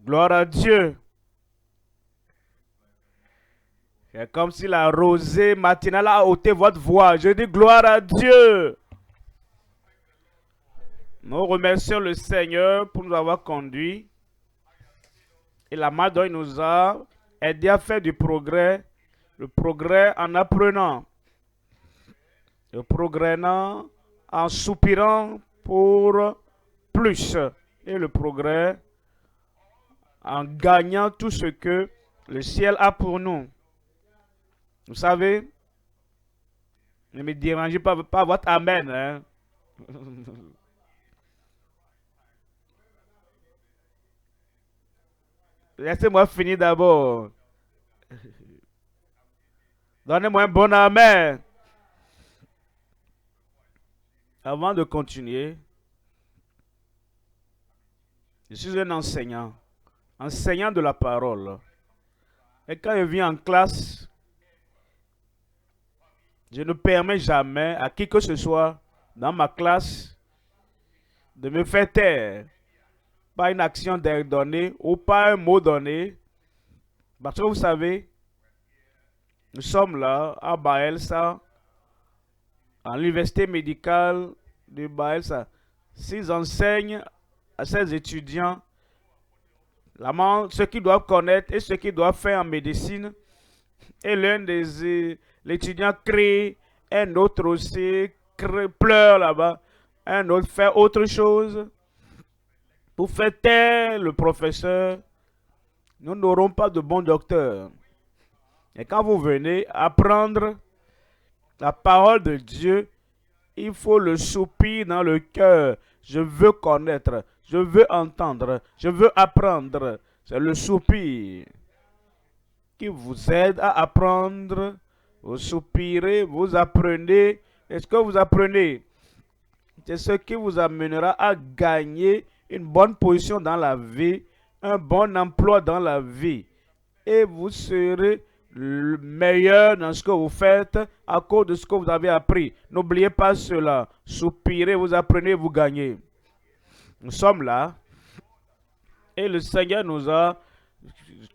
Gloire à Dieu. C'est comme si la rosée matinale a ôté votre voix. Je dis gloire à Dieu. Nous remercions le Seigneur pour nous avoir conduits. Et la main dont il nous a aidé à faire du progrès. Le progrès en apprenant. Le progrès en soupirant pour plus. Et le progrès en gagnant tout ce que le ciel a pour nous. Vous savez, ne me dérangez pas votre amen. Hein? Laissez-moi finir d'abord. Donnez-moi un bon amen. Avant de continuer, je suis un enseignant. Enseignant de la parole. Et quand je viens en classe, je ne permets jamais à qui que ce soit dans ma classe de me faire taire par une action donnée ou par un mot donné. Parce que vous savez, nous sommes là à Baelsa, à l'université médicale de Baelsa. S'ils enseignent à ces étudiants ce qu'ils doivent connaître et ce qu'ils doivent faire en médecine, et l'un des l'étudiant crie, un autre aussi pleure là-bas, un autre fait autre chose. Pour faire taire le professeur, nous n'aurons pas de bons docteurs. Et quand vous venez apprendre la parole de Dieu, il faut le soupir dans le cœur. Je veux connaître, je veux entendre, je veux apprendre. C'est le soupir qui vous aide à apprendre. Vous soupirez, vous apprenez. Est-ce que vous apprenez? C'est ce qui vous amènera à gagner une bonne position dans la vie, un bon emploi dans la vie. Et vous serez le meilleur dans ce que vous faites à cause de ce que vous avez appris. N'oubliez pas cela. Soupirez, vous apprenez, vous gagnez. Nous sommes là. Et le Seigneur nous a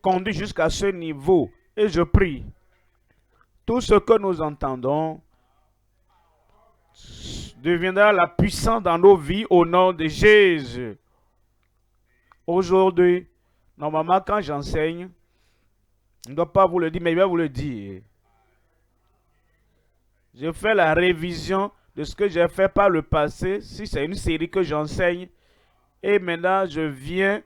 conduits jusqu'à ce niveau. Et je prie. Tout ce que nous entendons deviendra la puissance dans nos vies au nom de Jésus. Aujourd'hui, normalement, quand j'enseigne, je ne dois pas vous le dire, mais je vais vous le dire. Je fais la révision de ce que j'ai fait par le passé, si c'est une série que j'enseigne. Et maintenant, je viens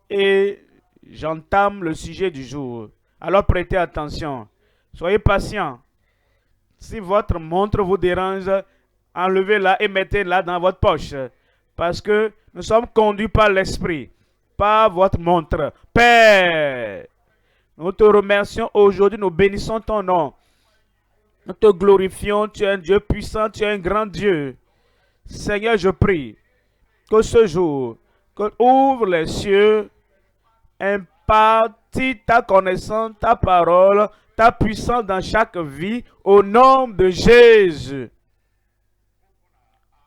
et j'entame le sujet du jour. Alors prêtez attention. Soyez patient. Si votre montre vous dérange, enlevez-la et mettez-la dans votre poche. Parce que nous sommes conduits par l'Esprit, par votre montre. Père, nous te remercions aujourd'hui, nous bénissons ton nom. Nous te glorifions, tu es un Dieu puissant, tu es un grand Dieu. Seigneur, je prie que ce jour, que ouvre les cieux, impartis ta connaissance, ta parole, ta puissance dans chaque vie, au nom de Jésus.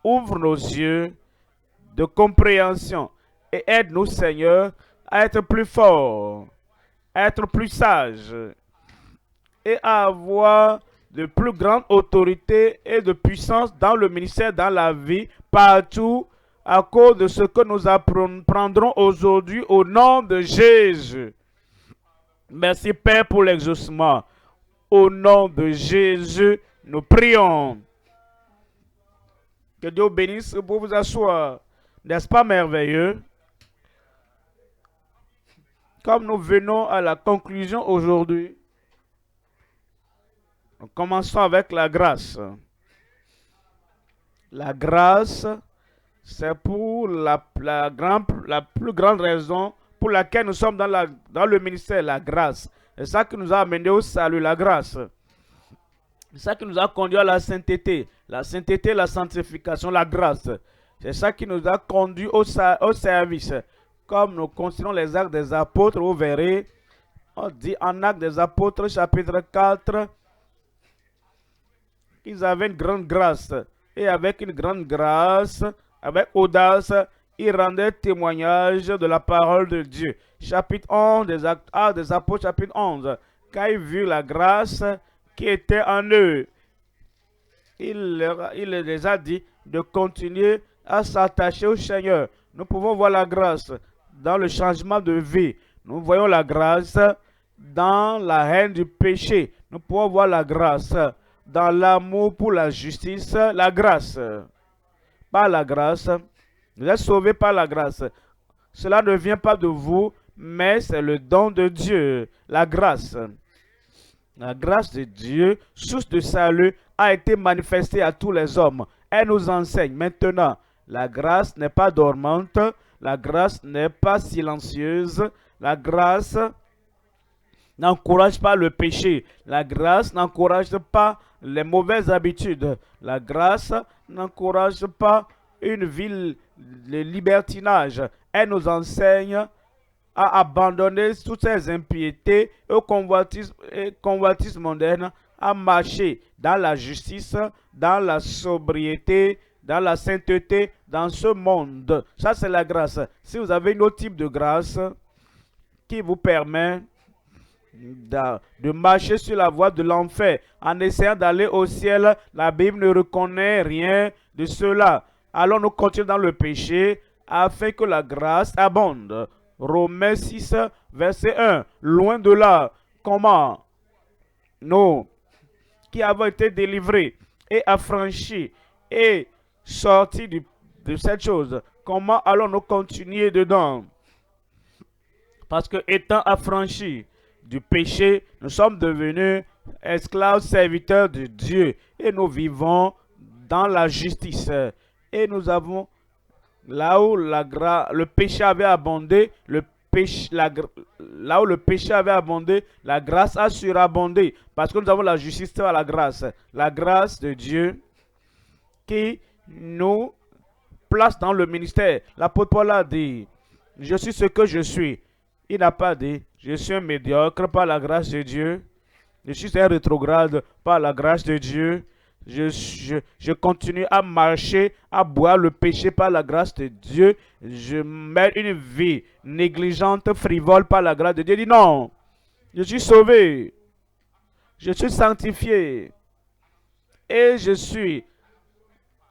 Ouvre nos yeux de compréhension et aide-nous, Seigneur, à être plus forts, à être plus sages et à avoir de plus grande autorité et de puissance dans le ministère, dans la vie, partout, à cause de ce que nous apprendrons aujourd'hui au nom de Jésus. Merci Père pour l'exaucement. Au nom de Jésus, nous prions. Que Dieu bénisse pour vous asseoir. N'est-ce pas merveilleux? Comme nous venons à la conclusion aujourd'hui, nous commençons avec la grâce. La grâce, c'est pour la plus grande raison pour laquelle nous sommes dans le ministère, la grâce. C'est ça qui nous a amené au salut, la grâce. C'est ça qui nous a conduit à la sainteté, la sanctification, la grâce. C'est ça qui nous a conduit au service. Comme nous considérons les actes des apôtres, vous verrez, on dit en actes des apôtres, chapitre 4, qu'ils avaient une grande grâce. Et avec une grande grâce, avec audace, il rendait témoignage de la parole de Dieu. Chapitre 11 des Actes des Apôtres, chapitre 11. Quand il vit la grâce qui était en eux, il les a dit de continuer à s'attacher au Seigneur. Nous pouvons voir la grâce dans le changement de vie. Nous voyons la grâce dans la haine du péché. Nous pouvons voir la grâce dans l'amour pour la justice. La grâce, par la grâce, vous êtes sauvés par la grâce. Cela ne vient pas de vous, mais c'est le don de Dieu. La grâce de Dieu, source de salut, a été manifestée à tous les hommes. Elle nous enseigne maintenant. La grâce n'est pas dormante. La grâce n'est pas silencieuse. La grâce n'encourage pas le péché. La grâce n'encourage pas les mauvaises habitudes. La grâce n'encourage pas une vie de libertinage. Elle nous enseigne à abandonner toutes ces impiétés et au convoitisme mondaine, à marcher dans la justice, dans la sobriété, dans la sainteté, dans ce monde. Ça, c'est la grâce. Si vous avez un autre type de grâce qui vous permet de marcher sur la voie de l'enfer en essayant d'aller au ciel, la Bible ne reconnaît rien de cela. Alors nous continuons dans le péché afin que la grâce abonde. Romains 6, verset 1. Loin de là, comment nous, qui avons été délivrés et affranchis et sortis de cette chose, comment allons-nous continuer dedans? Parce que étant affranchis du péché, nous sommes devenus esclaves serviteurs de Dieu et nous vivons dans la justice. Et nous avons, là où le péché avait abondé, là où le péché avait abondé, la grâce a surabondé. Parce que nous avons la justice par la grâce. La grâce de Dieu qui nous place dans le ministère. L'apôtre Paul a dit, je suis ce que je suis. Il n'a pas dit, je suis un médiocre par la grâce de Dieu. Je suis un rétrograde par la grâce de Dieu. Je continue à marcher, à boire le péché par la grâce de Dieu. Je mène une vie négligente, frivole par la grâce de Dieu. Il dit non, je suis sauvé. Je suis sanctifié. Et je suis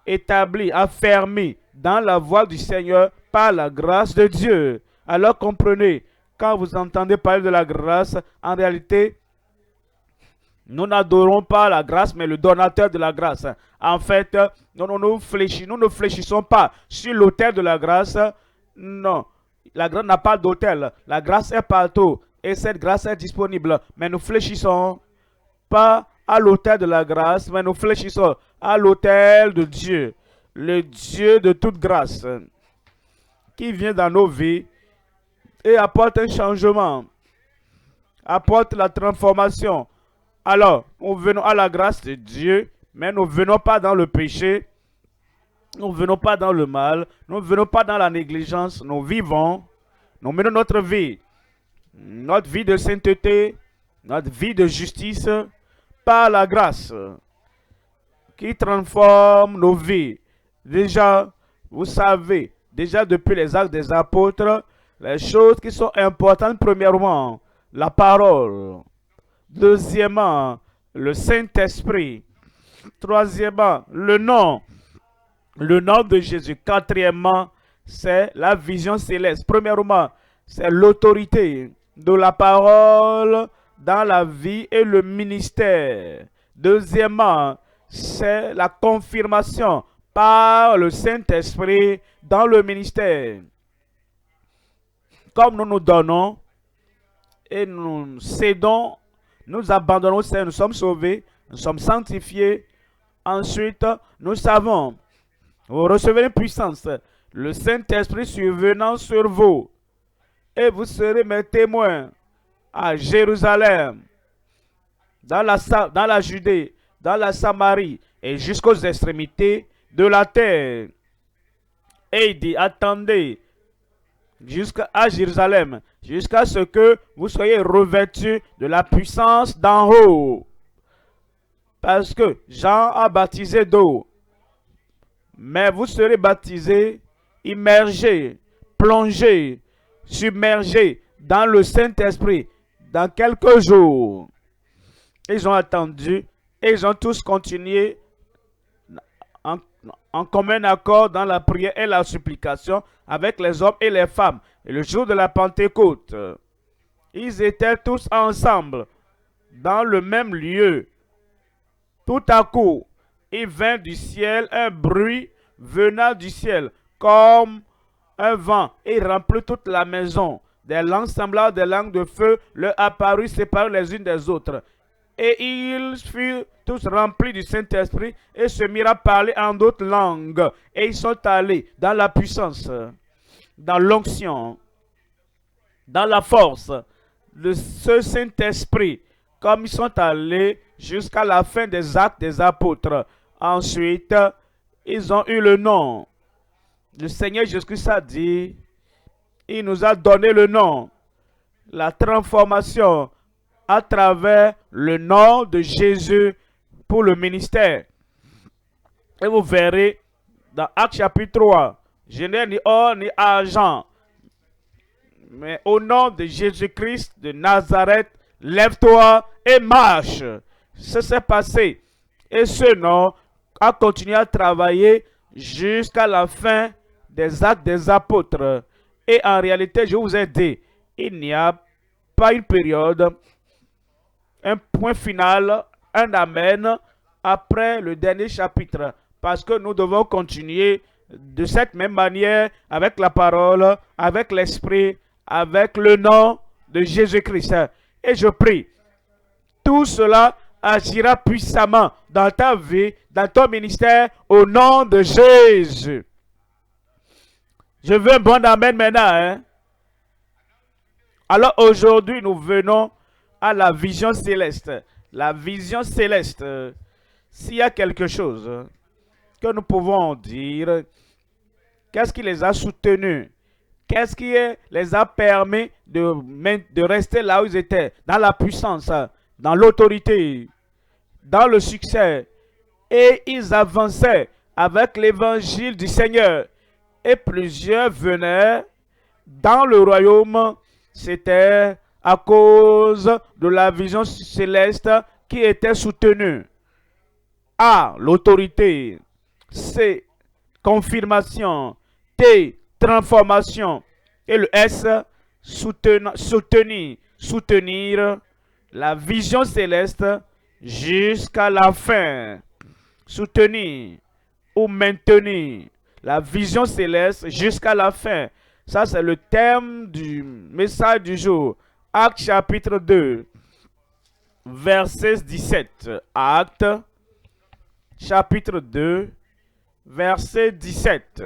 établi, affermi dans la voie du Seigneur par la grâce de Dieu. Alors comprenez, quand vous entendez parler de la grâce, en réalité, nous n'adorons pas la grâce, mais le donateur de la grâce. En fait, nous ne fléchissons pas sur l'autel de la grâce. Non, la grâce n'a pas d'autel. La grâce est partout et cette grâce est disponible. Mais nous fléchissons pas à l'autel de la grâce, mais nous fléchissons à l'autel de Dieu. Le Dieu de toute grâce qui vient dans nos vies et apporte un changement, apporte la transformation. Alors, nous venons à la grâce de Dieu, mais nous ne venons pas dans le péché, nous ne venons pas dans le mal, nous ne venons pas dans la négligence, nous vivons, nous menons notre vie de sainteté, notre vie de justice, par la grâce qui transforme nos vies. Déjà, vous savez, déjà depuis les actes des apôtres, les choses qui sont importantes, premièrement, la parole. Deuxièmement, le Saint-Esprit. Troisièmement, le nom de Jésus. Quatrièmement, c'est la vision céleste. Premièrement, c'est l'autorité de la parole dans la vie et le ministère. Deuxièmement, c'est la confirmation par le Saint-Esprit dans le ministère. Comme nous nous donnons et nous cédons, nous abandonnons au Seigneur, nous sommes sauvés, nous sommes sanctifiés. Ensuite, nous savons, vous recevez une puissance, le Saint-Esprit survenant sur vous, et vous serez mes témoins à Jérusalem, dans la Judée, dans la Samarie et jusqu'aux extrémités de la terre. Et il dit, attendez jusqu'à Jérusalem, jusqu'à ce que vous soyez revêtus de la puissance d'en haut. Parce que Jean a baptisé d'eau, mais vous serez baptisés immergés, plongés, submergés dans le Saint-Esprit dans quelques jours. Ils ont attendu et ils ont tous continué en, en commun accord dans la prière et la supplication avec les hommes et les femmes. Et le jour de la Pentecôte, ils étaient tous ensemble dans le même lieu. Tout à coup, il vint du ciel un bruit venant du ciel comme un vent et remplit toute la maison. Des langues semblables des langues de feu leur apparurent séparées les unes des autres. Et ils furent tous remplis du Saint-Esprit et se mirent à parler en d'autres langues. Et ils sont allés dans la puissance, dans l'onction, dans la force de ce Saint-Esprit, comme ils sont allés jusqu'à la fin des actes des apôtres. Ensuite, ils ont eu le nom. Le Seigneur Jésus-Christ a dit, il nous a donné le nom, la transformation à travers le nom de Jésus pour le ministère. Et vous verrez dans Actes chapitre 3, je n'ai ni or ni argent, mais au nom de Jésus-Christ de Nazareth, lève-toi et marche. Ce s'est passé. Et ce nom a continué à travailler jusqu'à la fin des actes des apôtres. Et en réalité, je vous ai dit, il n'y a pas une période, un point final, un amen, après le dernier chapitre. Parce que nous devons continuer de cette même manière avec la parole, avec l'esprit, avec le nom de Jésus-Christ. Et je prie, tout cela agira puissamment dans ta vie, dans ton ministère, au nom de Jésus. Je veux un bon amen maintenant. Hein? Alors aujourd'hui, nous venons à la vision céleste. La vision céleste, s'il y a quelque chose que nous pouvons dire, qu'est-ce qui les a soutenus? Qu'est-ce qui les a permis de rester là où ils étaient? Dans la puissance, dans l'autorité, dans le succès. Et ils avançaient avec l'évangile du Seigneur. Et plusieurs venaient dans le royaume. C'était à cause de la vision céleste qui était soutenue. A, l'autorité. C, confirmation. T, transformation. Et le S, soutenir la vision céleste jusqu'à la fin. Soutenir ou maintenir la vision céleste jusqu'à la fin. Ça, c'est le thème du message du jour. Actes chapitre 2, verset 17. Actes chapitre 2, verset 17.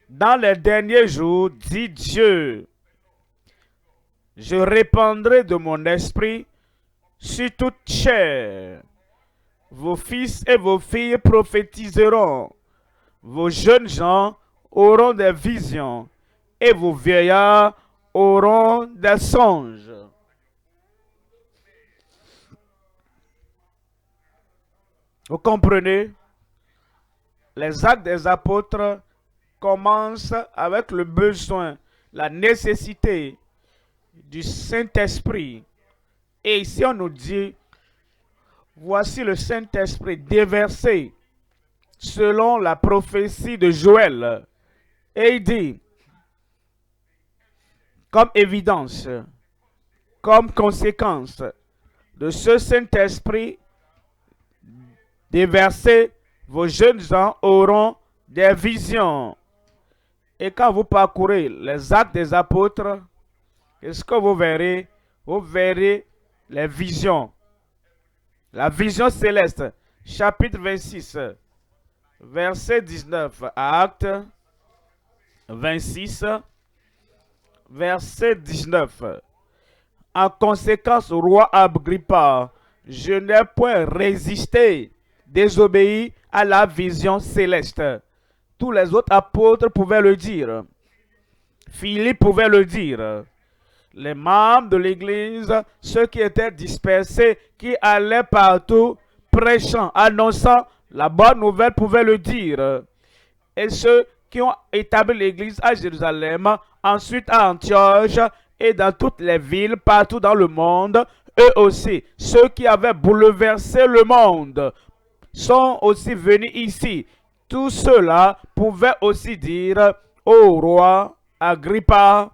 Dans les derniers jours, dit Dieu, je répandrai de mon esprit sur toute chair. Vos fils et vos filles prophétiseront. Vos jeunes gens auront des visions et vos vieillards auront des songes. Vous comprenez? Les actes des apôtres commencent avec le besoin, la nécessité du Saint-Esprit. Et ici on nous dit, voici le Saint-Esprit déversé selon la prophétie de Joël. Et il dit, comme évidence, comme conséquence de ce Saint-Esprit déversé, vos jeunes gens auront des visions. Et quand vous parcourez les actes des apôtres, qu'est-ce que vous verrez? Vous verrez les visions. La vision céleste, chapitre 26, verset 19. Actes 26, verset 19. En conséquence, roi Agrippa, je n'ai point résisté, désobéi à la vision céleste. Tous les autres apôtres pouvaient le dire. Philippe pouvait le dire. Les membres de l'église, ceux qui étaient dispersés, qui allaient partout, prêchant, annonçant La bonne nouvelle pouvait le dire. Et ceux qui ont établi l'église à Jérusalem, ensuite à Antioche et dans toutes les villes partout dans le monde, eux aussi, ceux qui avaient bouleversé le monde, sont aussi venus ici. Tous ceux-là pouvaient aussi dire au roi Agrippa,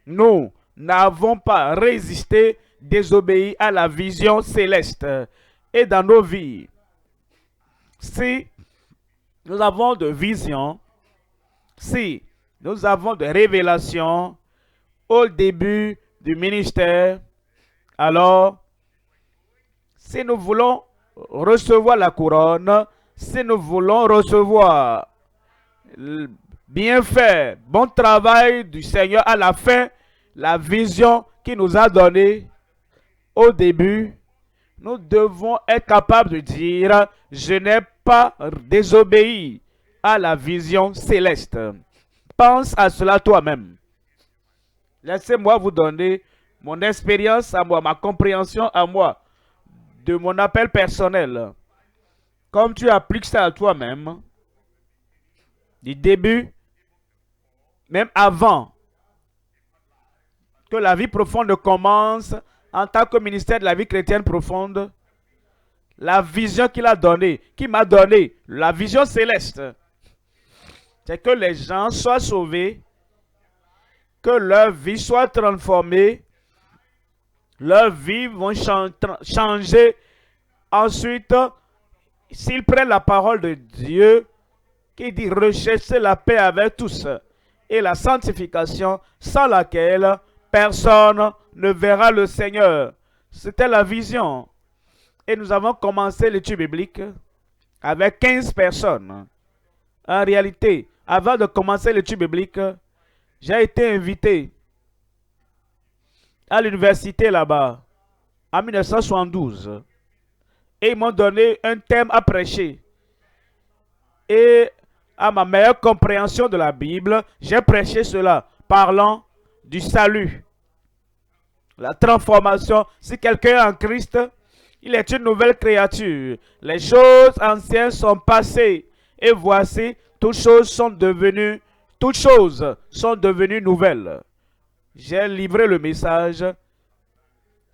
nous n'avons pas résisté, désobéi à la vision céleste. Et dans nos vies, si nous avons de visions, si nous avons de révélations au début du ministère, alors si nous voulons recevoir la couronne, si nous voulons recevoir le bienfait, bon travail du Seigneur à la fin, la vision qu'il nous a donnée au début, nous devons être capables de dire, je n'ai pas désobéi à la vision céleste. Pense à cela toi-même. Laissez-moi vous donner mon expérience à moi, ma compréhension à moi, de mon appel personnel. Comme tu appliques ça à toi-même, du début, même avant que la vie profonde commence, en tant que ministère de la vie chrétienne profonde, la vision qu'il a donnée, qui m'a donné, la vision céleste, c'est que les gens soient sauvés, que leur vie soit transformée, leur vie vont changer. Ensuite, s'ils prennent la parole de Dieu, qui dit recherchez la paix avec tous et la sanctification sans laquelle personne ne verra le Seigneur. C'était la vision. Et nous avons commencé l'étude biblique avec 15 personnes. En réalité, avant de commencer l'étude biblique, j'ai été invité à l'université là-bas en 1972. Et ils m'ont donné un thème à prêcher. Et à ma meilleure compréhension de la Bible, j'ai prêché cela, parlant du salut, la transformation. Si quelqu'un est en Christ, il est une nouvelle créature. Les choses anciennes sont passées et voici, toutes choses sont devenues nouvelles. J'ai livré le message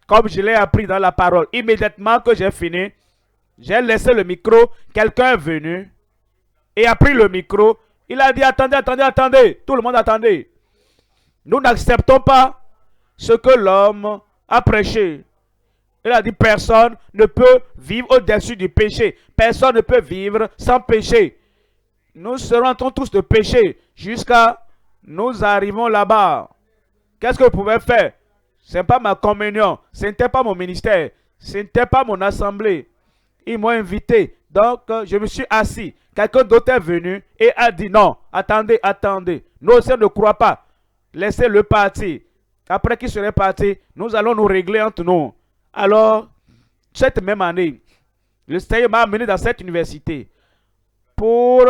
comme je l'ai appris dans la parole. Immédiatement que j'ai fini, j'ai laissé le micro. Quelqu'un est venu et a pris le micro. Il a dit attendez, attendez, attendez. Tout le monde attendait. Nous n'acceptons pas ce que l'homme a prêché. Il a dit personne ne peut vivre au-dessus du péché. Personne ne peut vivre sans péché. Nous serons tous de péché jusqu'à nous arrivons là-bas. Qu'est-ce que vous pouvez faire? Ce n'est pas ma communion. Ce n'était pas mon ministère. Ce n'était pas mon assemblée. Ils m'ont invité. Donc, je me suis assis. Quelqu'un d'autre est venu et a dit non. Attendez, attendez. Nous aussi ne croit pas. Laissez-le partir. Après qu'il serait parti, nous allons nous régler entre nous. Alors, cette même année, le Seigneur m'a amené dans cette université pour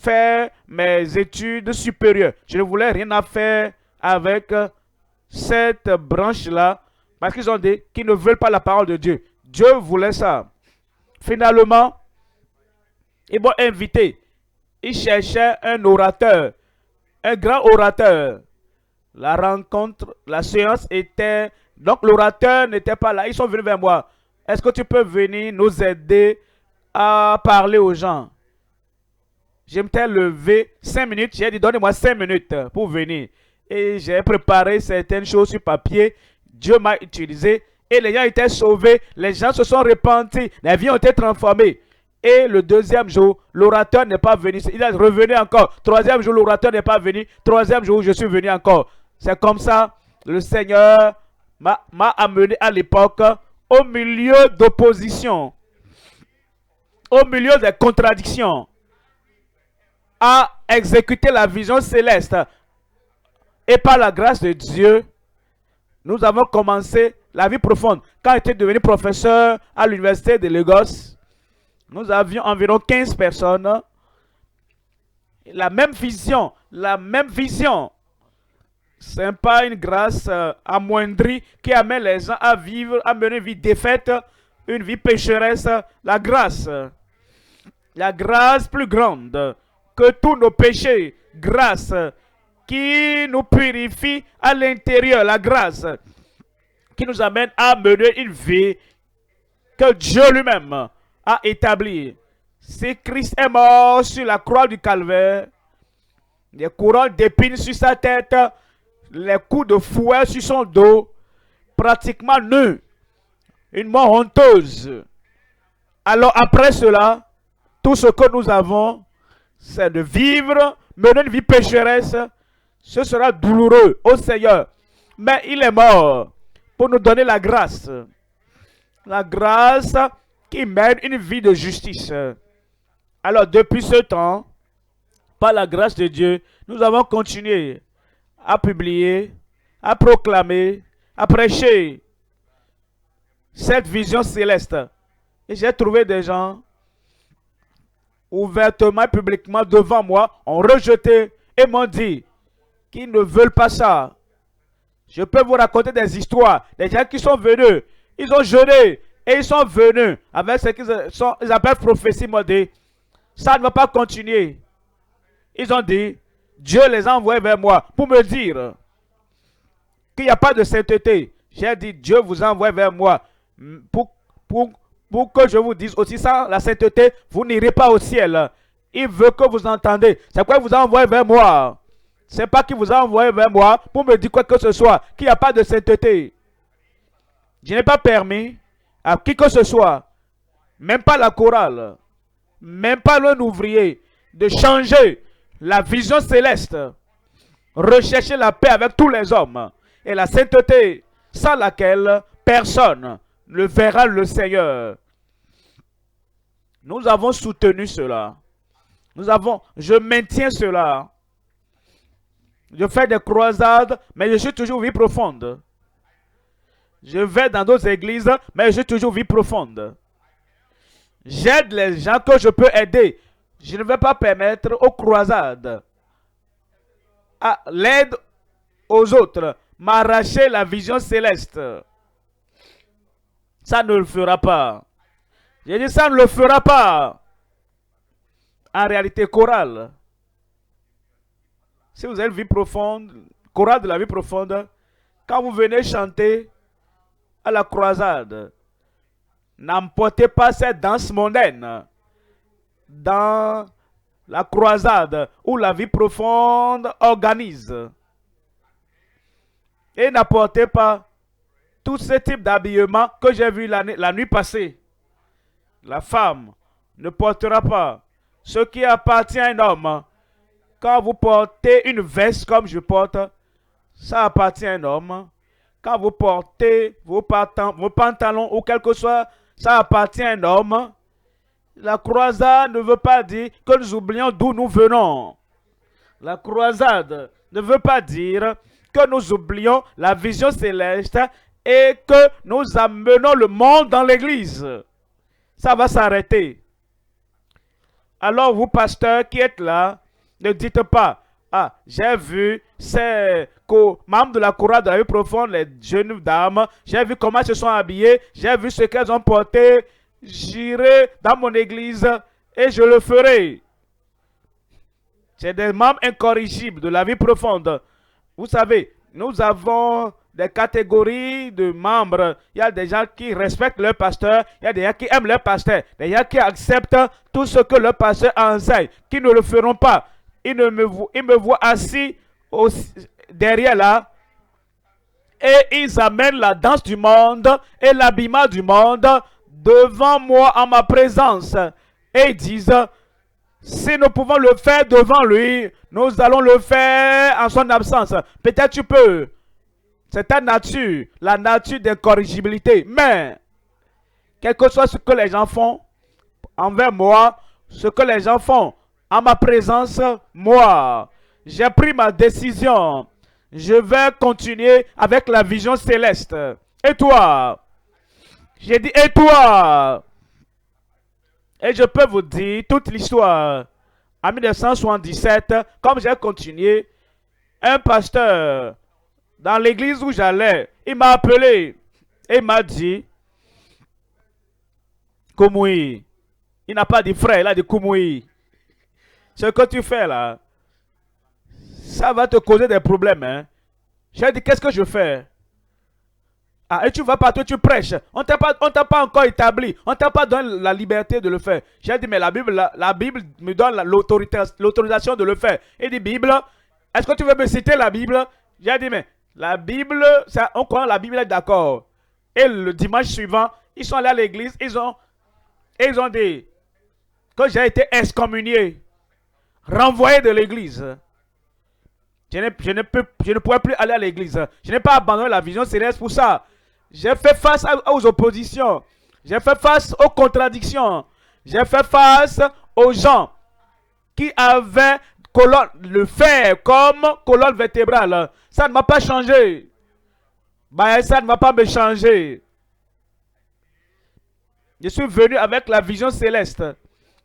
faire mes études supérieures. Je ne voulais rien à faire avec cette branche-là parce qu'ils ont dit qu'ils ne veulent pas la parole de Dieu. Dieu voulait ça. Finalement, ils m'ont invité. Ils cherchaient un orateur, un grand orateur. La rencontre, la séance était... Donc l'orateur n'était pas là. Ils sont venus vers moi. Est-ce que tu peux venir nous aider à parler aux gens? Je m'étais levé 5 minutes. J'ai dit donnez-moi 5 minutes pour venir. Et j'ai préparé certaines choses sur papier. Dieu m'a utilisé. Et les gens étaient sauvés. Les gens se sont repentis. Les vies ont été transformées. Et le deuxième jour, l'orateur n'est pas venu. Il est revenu encore. Troisième jour, l'orateur n'est pas venu. Troisième jour, je suis venu encore. C'est comme ça, le Seigneur m'a amené à l'époque au milieu d'opposition, au milieu des contradictions, à exécuter la vision céleste. Et par la grâce de Dieu, nous avons commencé la vie profonde. Quand j'étais devenu professeur à l'université de Lagos, nous avions environ 15 personnes. La même vision, la même vision. Ce n'est pas une grâce amoindrie qui amène les gens à vivre, à mener une vie défaite, une vie pécheresse. La grâce La grâce plus grande que tous nos péchés. Grâce qui nous purifie à l'intérieur. La grâce qui nous amène à mener une vie que Dieu lui-même a établie. Si Christ est mort sur la croix du calvaire, les couronnes d'épines sur sa tête, les coups de fouet sur son dos, pratiquement nu, une mort honteuse. Alors après cela, tout ce que nous avons, c'est de vivre, mener une vie pécheresse. Ce sera douloureux au Seigneur. Mais il est mort pour nous donner la grâce. La grâce qui mène une vie de justice. Alors depuis ce temps, par la grâce de Dieu, nous avons continué à publier, à proclamer, à prêcher cette vision céleste. Et j'ai trouvé des gens ouvertement et publiquement devant moi, ont rejeté et m'ont dit qu'ils ne veulent pas ça. Je peux vous raconter des histoires, des gens qui sont venus, ils ont jeûné et ils sont venus avec ce qu'ils appellent prophétie. Ils m'ont dit, ça ne va pas continuer. Ils ont dit, Dieu les a envoyés vers moi pour me dire qu'il n'y a pas de sainteté. J'ai dit, Dieu vous a envoyé vers moi pour que je vous dise aussi, sans la sainteté, vous n'irez pas au ciel. Il veut que vous entendez. C'est quoi il vous a envoyé vers moi? C'est pas qu'il vous a envoyé vers moi pour me dire quoi que ce soit, qu'il n'y a pas de sainteté. Je n'ai pas permis à qui que ce soit, même pas la chorale, même pas l'un ouvrier, de changer la vision céleste, rechercher la paix avec tous les hommes et la sainteté sans laquelle personne ne verra le Seigneur. Nous avons soutenu cela. Je maintiens cela. Je fais des croisades, mais je suis toujours vie profonde. Je vais dans d'autres églises, mais je suis toujours vie profonde. J'aide les gens que je peux aider. Je ne vais pas permettre aux croisades, à l'aide aux autres, m'arracher la vision céleste. Ça ne le fera pas. J'ai dit ça ne le fera pas. En réalité, chorale. Si vous avez une vie profonde, chorale de la vie profonde, quand vous venez chanter à la croisade, n'emportez pas cette danse mondaine dans la croisade où la vie profonde organise. Et n'apportez pas tout ce type d'habillement que j'ai vu la nuit passée. La femme ne portera pas ce qui appartient à un homme. Quand vous portez une veste comme je porte, ça appartient à un homme. Quand vous portez vos pantalons ou quelque chose, ça appartient à un homme. La croisade ne veut pas dire que nous oublions d'où nous venons. La croisade ne veut pas dire que nous oublions la vision céleste et que nous amenons le monde dans l'église. Ça va s'arrêter. Alors vous, pasteurs qui êtes là, ne dites pas, ah, j'ai vu ces membres de la chorale de la vie profonde, les jeunes dames, j'ai vu comment elles se sont habillées, j'ai vu ce qu'elles ont porté, j'irai dans mon église et je le ferai. C'est des membres incorrigibles de la vie profonde. Vous savez, nous avons des catégories de membres. Il y a des gens qui respectent leur pasteur, il y a des gens qui aiment leur pasteur, des gens qui acceptent tout ce que leur pasteur enseigne, qui ne le feront pas. Ils me voient assis derrière là et ils amènent la danse du monde et l'habillement du monde devant moi en ma présence. Et ils disent, si nous pouvons le faire devant lui, nous allons le faire en son absence. Peut-être tu peux. C'est ta nature, la nature d'incorrigibilité. Mais, quel que soit ce que les gens font envers moi, ce que les gens font en ma présence, moi, j'ai pris ma décision. Je vais continuer avec la vision céleste. Et toi? J'ai dit, et toi? Et je peux vous dire toute l'histoire. En 1977, comme j'ai continué, un pasteur dans l'église où j'allais, il m'a appelé et m'a dit, Komoui, Il n'a pas de frère, il a des Koumoui. Ce que tu fais là, ça va te causer des problèmes. Hein. J'ai dit, qu'est-ce que je fais? Ah, et tu vas partout, tu prêches. On t'a pas encore établi. On t'a pas donné la liberté de le faire. J'ai dit, mais la Bible me donne l'autorisation de le faire. Il dit, Bible, est-ce que tu veux me citer la Bible? J'ai dit, mais la Bible, ça, on croit la Bible est d'accord. Et le dimanche suivant, ils sont allés à l'église, ils ont dit que j'ai été excommunié, renvoyé de l'église. Je ne pourrais plus aller à l'église. Je n'ai pas abandonné la vision céleste pour ça. J'ai fait face aux oppositions. J'ai fait face aux contradictions. J'ai fait face aux gens qui avaient le fer comme colonne vertébrale. Ça ne m'a pas changé. Bah, ça ne va pas me changer. Je suis venu avec la vision céleste.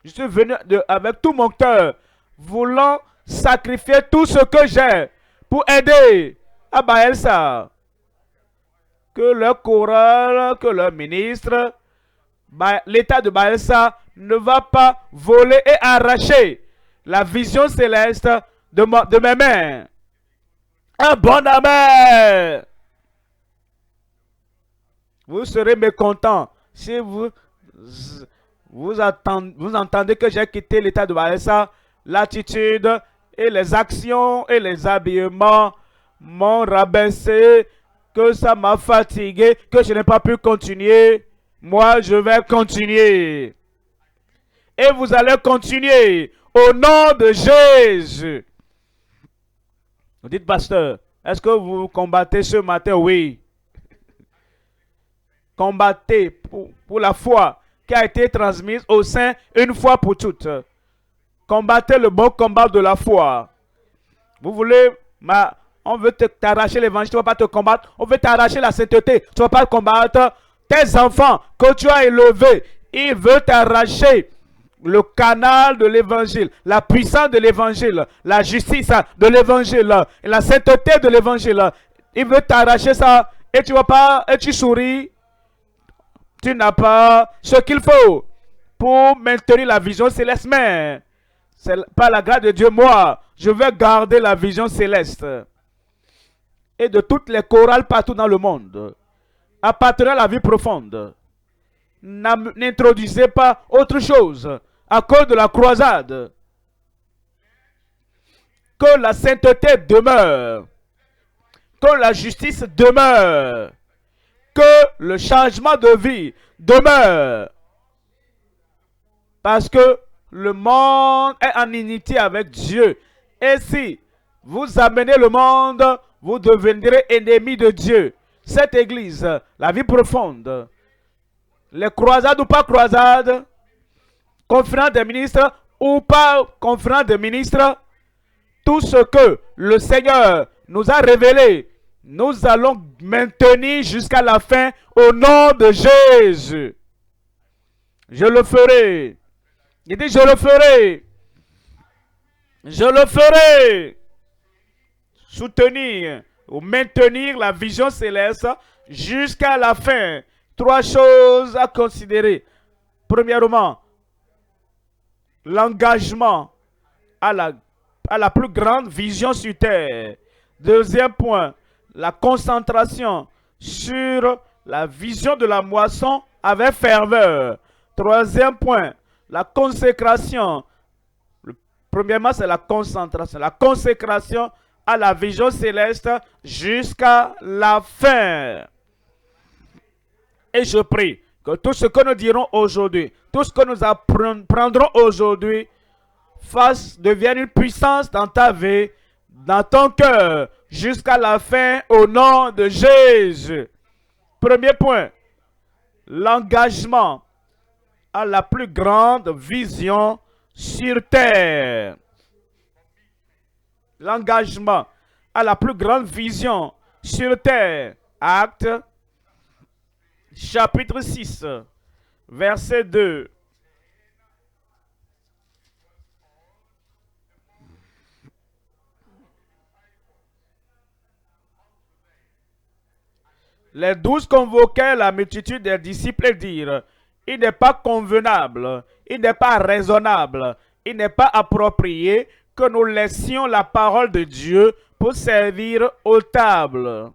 Je suis venu avec tout mon cœur, voulant sacrifier tout ce que j'ai pour aider à Baelsa. Que leur chorale, que leur ministre, l'État de Baelsa ne va pas voler et arracher la vision céleste de mes mains. Un bon amen. Vous serez mécontent si vous entendez que j'ai quitté l'État de Baelsa. L'attitude et les actions et les habillements m'ont rabaissé, que ça m'a fatigué, que je n'ai pas pu continuer. Moi, je vais continuer. Et vous allez continuer au nom de Jésus. Vous dites, pasteur, est-ce que vous combattez ce matin? Oui. Combattez pour la foi qui a été transmise au sein une fois pour toutes. Combattez le bon combat de la foi. Vous voulez, on veut t'arracher l'évangile, tu ne vas pas te combattre. On veut t'arracher la sainteté, tu ne vas pas combattre. Tes enfants que tu as élevés, ils veulent t'arracher le canal de l'évangile, la puissance de l'évangile, la justice de l'évangile, la sainteté de l'évangile. Ils veulent t'arracher ça et tu vas pas, et tu souris. Tu n'as pas ce qu'il faut pour maintenir la vision céleste, mais c'est par la grâce de Dieu, moi, je vais garder la vision céleste. Et de toutes les chorales partout dans le monde, appartenant à la vie profonde, n'introduisez pas autre chose à cause de la croisade. Que la sainteté demeure, que la justice demeure, que le changement de vie demeure. Parce que le monde est en unité avec Dieu. Et si vous amenez le monde, vous deviendrez ennemis de Dieu. Cette église, la vie profonde, les croisades ou pas croisades, conférence des ministres ou pas conférence des ministres, tout ce que le Seigneur nous a révélé, nous allons maintenir jusqu'à la fin au nom de Jésus. Je le ferai. Il dit, je le ferai. Je le ferai. Soutenir ou maintenir la vision céleste jusqu'à la fin. 3 choses à considérer. Premièrement, l'engagement à la plus grande vision sur terre. Deuxième point, la concentration sur la vision de la moisson avec ferveur. Troisième point, la consécration. Premièrement, c'est la concentration. La consécration à la vision céleste jusqu'à la fin. Et je prie que tout ce que nous dirons aujourd'hui, tout ce que nous apprendrons aujourd'hui, devienne une puissance dans ta vie, dans ton cœur, jusqu'à la fin, au nom de Jésus. Premier point, l'engagement à la plus grande vision sur terre. L'engagement à la plus grande vision sur terre. Actes, chapitre 6, verset 2. Les 12 convoquèrent la multitude des disciples et dirent, il n'est pas convenable, il n'est pas raisonnable, il n'est pas approprié que nous laissions la parole de Dieu pour servir aux tables.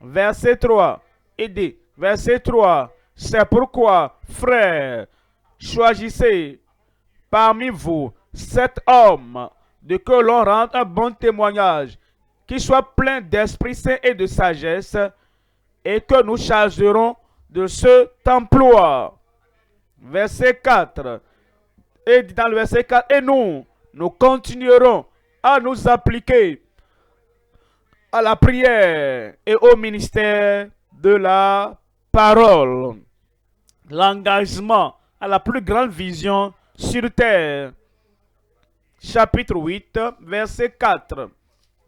Verset 3, il dit, verset 3, c'est pourquoi, frères, choisissez parmi vous 7 hommes de que l'on rende un bon témoignage, qui soit plein d'Esprit Saint et de sagesse, et que nous chargerons de ce emploi. Verset 4. Et dit dans le verset 4, et nous continuerons à nous appliquer à la prière et au ministère de la parole. L'engagement à la plus grande vision sur terre. Chapitre 8, verset 4.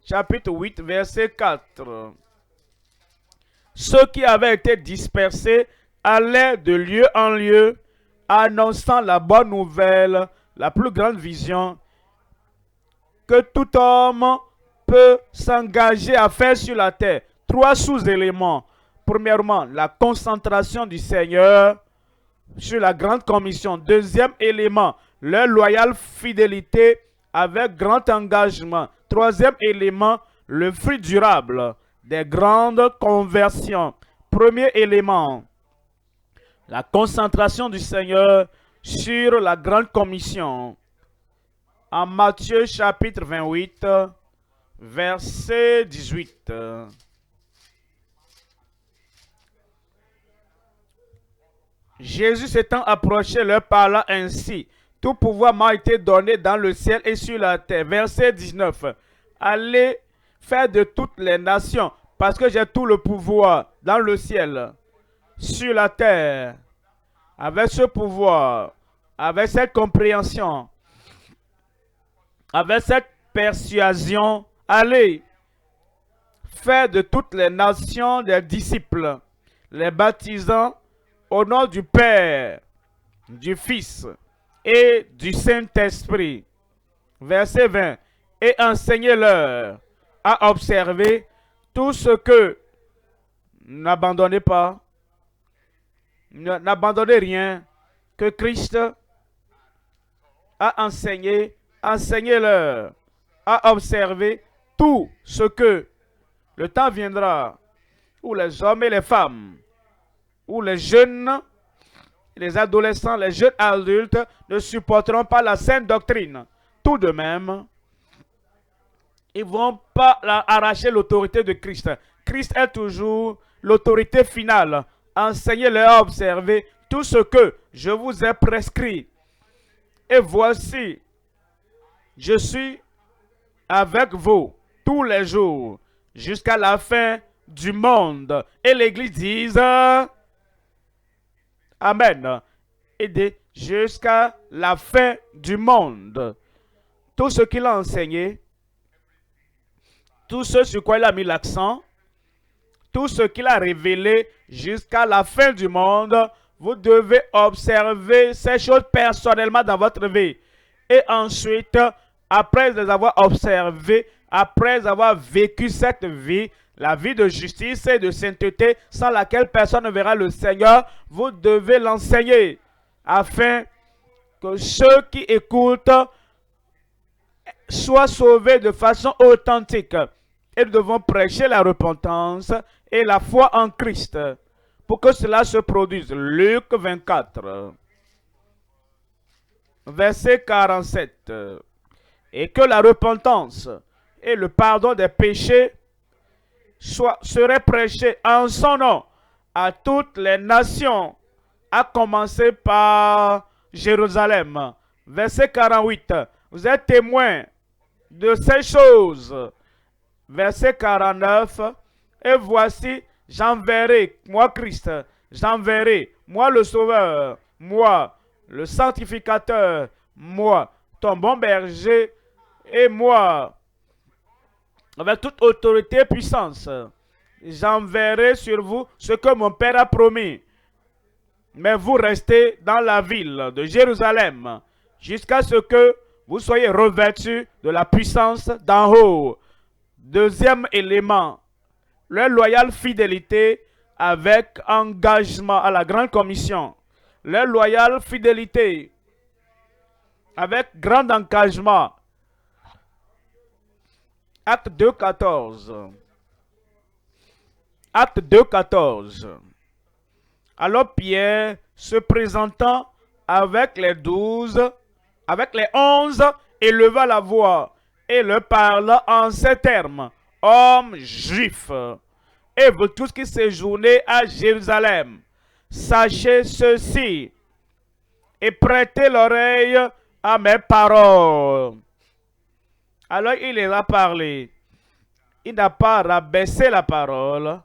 Chapitre 8, verset 4. Ceux qui avaient été dispersés allaient de lieu en lieu, annonçant la bonne nouvelle, la plus grande vision que tout homme peut s'engager à faire sur la terre. 3 sous-éléments. Premièrement, la concentration du Seigneur sur la grande commission. Deuxième élément, leur loyale fidélité avec grand engagement. Troisième élément, le fruit durable des grandes conversions. Premier élément, la concentration du Seigneur sur la grande commission. En Matthieu chapitre 28, verset 18. Jésus s'étant approché leur parla ainsi. Tout pouvoir m'a été donné dans le ciel et sur la terre. Verset 19. Allez faire de toutes les nations, parce que j'ai tout le pouvoir dans le ciel, sur la terre. Avec ce pouvoir, avec cette compréhension, avec cette persuasion, allez faire de toutes les nations des disciples, les baptisant au nom du Père, du Fils et du Saint-Esprit. Verset 20. Et enseignez-leur à observer tout ce que n'abandonnez pas, n'abandonnez rien que Christ a enseigné. Enseignez-leur à observer tout ce que le temps viendra où les hommes et les femmes, où les jeunes, les adolescents, les jeunes adultes ne supporteront pas la sainte doctrine. Tout de même, ils ne vont pas arracher l'autorité de Christ. Christ est toujours l'autorité finale. Enseignez-leur à observer tout ce que je vous ai prescrit. Et voici, je suis avec vous tous les jours jusqu'à la fin du monde. Et l'Église dise Amen. Et dit jusqu'à la fin du monde. Tout ce qu'il a enseigné, tout ce sur quoi il a mis l'accent, tout ce qu'il a révélé jusqu'à la fin du monde, vous devez observer ces choses personnellement dans votre vie. Et ensuite, après les avoir observées, après avoir vécu cette vie, la vie de justice et de sainteté sans laquelle personne ne verra le Seigneur, vous devez l'enseigner afin que ceux qui écoutent soient sauvés de façon authentique. Et nous devons prêcher la repentance et la foi en Christ pour que cela se produise. Luc 24, verset 47. Et que la repentance et le pardon des péchés seraient prêchés en son nom à toutes les nations, à commencer par Jérusalem. Verset 48. Vous êtes témoins de ces choses. Verset 49. Et voici, j'enverrai, moi Christ, j'enverrai, moi le Sauveur, moi le Sanctificateur, moi ton bon berger, et moi, avec toute autorité et puissance, j'enverrai sur vous ce que mon Père a promis. Mais vous restez dans la ville de Jérusalem jusqu'à ce que vous soyez revêtus de la puissance d'en haut. Deuxième élément, leur loyale fidélité avec engagement à la grande commission. leur loyale fidélité, avec grand engagement. Acte 2, 14. Acte 2, 14. Alors Pierre, se présentant avec les 12, avec les 11, éleva la voix et leur parla en ces termes. Hommes juifs, et vous tous qui séjournez à Jérusalem, sachez ceci et prêtez l'oreille à mes paroles. Alors il les a parlé. Il n'a pas rabaissé la parole,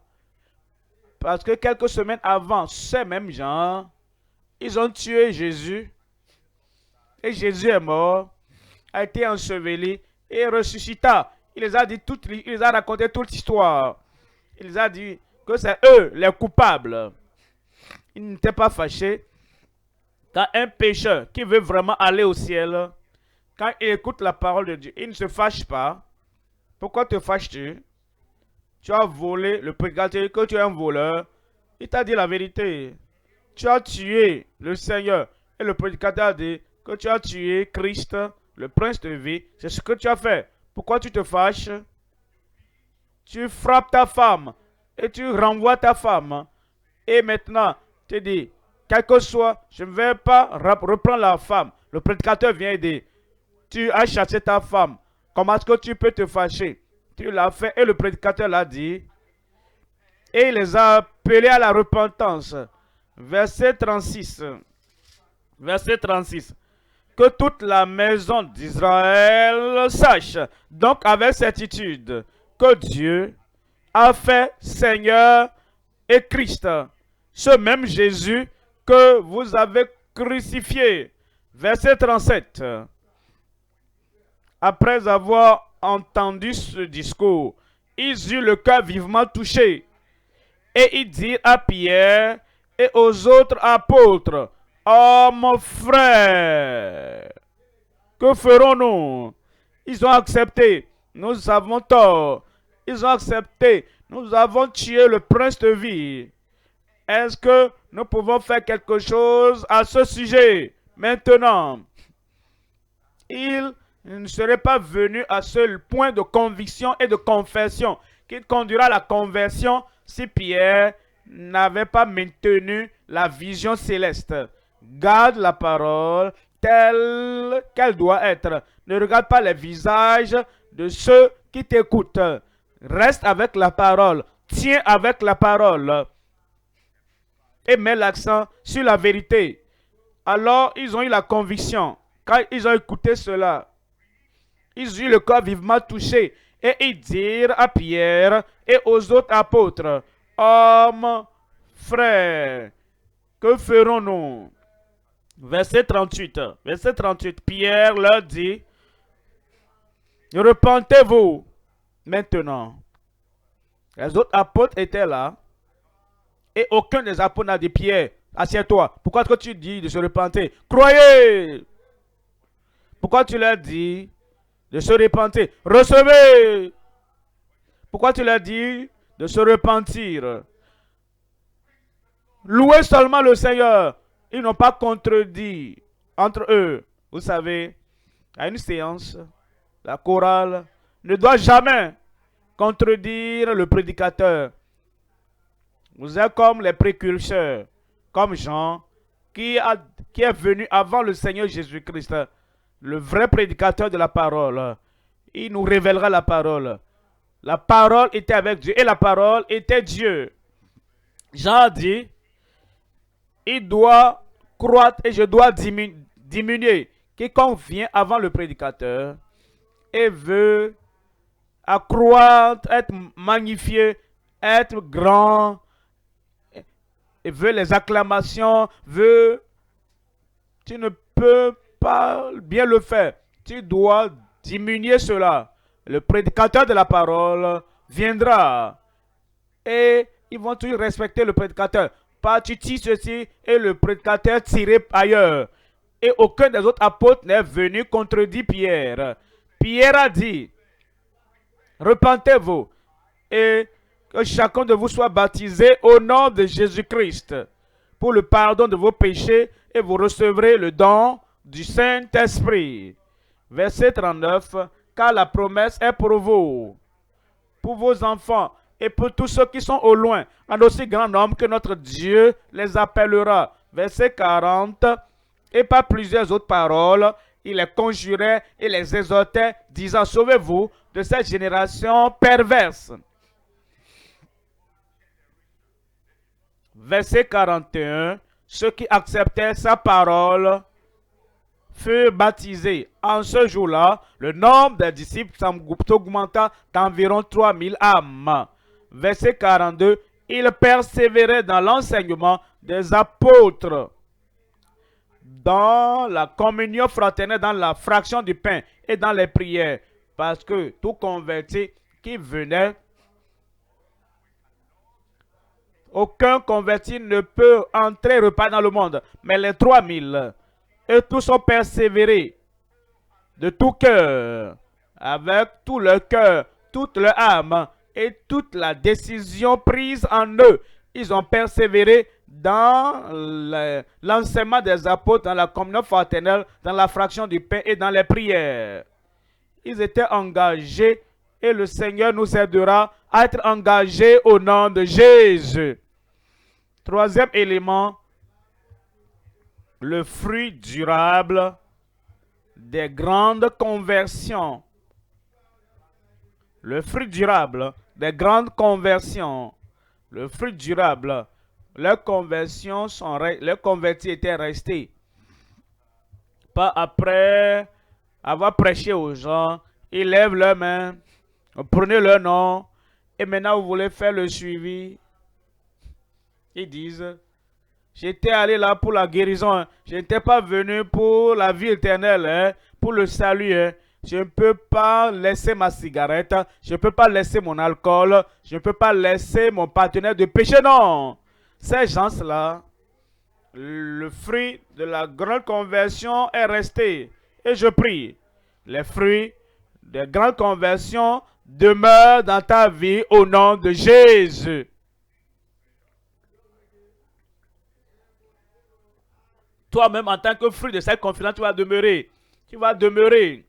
parce que quelques semaines avant, ces mêmes gens, ils ont tué Jésus. Et Jésus est mort, a été enseveli et ressuscita. Il les a raconté toute l'histoire. Il les a dit que c'est eux les coupables. Ils n'étaient pas fâchés. Quand un pécheur qui veut vraiment aller au ciel, quand il écoute la parole de Dieu, il ne se fâche pas. Pourquoi te fâches-tu? Tu as volé, le prédicateur que tu es un voleur. Il t'a dit la vérité. Tu as tué le Seigneur. Et le prédicateur a dit que tu as tué Christ, le prince de vie. C'est ce que tu as fait. Pourquoi tu te fâches? Tu frappes ta femme et tu renvoies ta femme. Et maintenant, tu dis, quel que soit, je ne vais pas reprendre la femme. Le prédicateur vient et dit, tu as chassé ta femme. Comment est-ce que tu peux te fâcher? Tu l'as fait et le prédicateur l'a dit. Et il les a appelés à la repentance. Verset 36. Verset 36. Que toute la maison d'Israël sache, donc avec certitude, que Dieu a fait Seigneur et Christ, ce même Jésus que vous avez crucifié. Verset 37. Après avoir entendu ce discours, ils eurent le cœur vivement touché. Et ils dirent à Pierre et aux autres apôtres, oh mon frère, que ferons-nous? Ils ont accepté, nous avons tort. Ils ont accepté, nous avons tué le prince de vie. Est-ce que nous pouvons faire quelque chose à ce sujet maintenant? Ils ne seraient pas venus à ce point de conviction et de confession qui conduira à la conversion si Pierre n'avait pas maintenu la vision céleste. Garde la parole telle qu'elle doit être. Ne regarde pas les visages de ceux qui t'écoutent. Reste avec la parole. Tiens avec la parole. Et mets l'accent sur la vérité. Alors, ils ont eu la conviction. Quand ils ont écouté cela, ils eurent le corps vivement touché. Et ils dirent à Pierre et aux autres apôtres, hommes, frères, que ferons-nous? Verset 38. Verset 38. Pierre leur dit, repentez-vous maintenant. Les autres apôtres étaient là. Et aucun des apôtres n'a dit, Pierre, assieds-toi. Pourquoi est-ce que tu dis de se repentir? Croyez! Pourquoi tu leur dis de se repentir? Recevez! Pourquoi tu leur dis de se repentir? Louez seulement le Seigneur. Ils n'ont pas contredit entre eux. Vous savez, à une séance, la chorale ne doit jamais contredire le prédicateur. Vous êtes comme les précurseurs, comme Jean, qui est venu avant le Seigneur Jésus-Christ, le vrai prédicateur de la parole. Il nous révélera la parole. La parole était avec Dieu et la parole était Dieu. Jean dit, il doit croître et je dois diminuer. Quiconque vient avant le prédicateur et veut accroître, être magnifié, être grand, et veut les acclamations, tu ne peux pas bien le faire. Tu dois diminuer cela. Le prédicateur de la parole viendra et ils vont toujours respecter le prédicateur. Pas tu tires ceci et le prédicateur tirer ailleurs. Et aucun des autres apôtres n'est venu contredire Pierre. Pierre a dit, repentez-vous et que chacun de vous soit baptisé au nom de Jésus-Christ pour le pardon de vos péchés et vous recevrez le don du Saint-Esprit. Verset 39. Car la promesse est pour vous, pour vos enfants et pour tous ceux qui sont au loin, en aussi grand nombre que notre Dieu les appellera. Verset 40. Et par plusieurs autres paroles, il les conjurait et les exhortait, disant, sauvez-vous de cette génération perverse. Verset 41. Ceux qui acceptaient sa parole furent baptisés. En ce jour-là, le nombre des disciples s'augmenta d'environ 3000 âmes. Verset 42. Ils persévéraient dans l'enseignement des apôtres, dans la communion fraternelle, dans la fraction du pain et dans les prières. Parce que tout converti qui venait, aucun converti ne peut entrer repas dans le monde, mais les 3000, et tous ont persévéré de tout cœur, avec tout leur cœur, toute leur âme et toute la décision prise en eux. Ils ont persévéré dans l'enseignement des apôtres, dans la communion fraternelle, dans la fraction du pain et dans les prières. Ils étaient engagés et le Seigneur nous aidera à être engagés au nom de Jésus. Troisième élément, le fruit durable des grandes conversions. Le fruit durable des grandes conversions. Le fruit durable. Les convertis étaient restés. Pas après avoir prêché aux gens, ils lèvent leurs mains, prenez leur nom, et maintenant vous voulez faire le suivi. Ils disent, j'étais allé là pour la guérison, je n'étais pas venu pour la vie éternelle, pour le salut. Je ne peux pas laisser ma cigarette, je ne peux pas laisser mon alcool, je ne peux pas laisser mon partenaire de péché, non. Ces gens-là, le fruit de la grande conversion est resté. Et je prie, les fruits des grandes conversions demeurent dans ta vie au nom de Jésus. Toi-même, en tant que fruit de cette confiance, tu vas demeurer. Tu vas demeurer.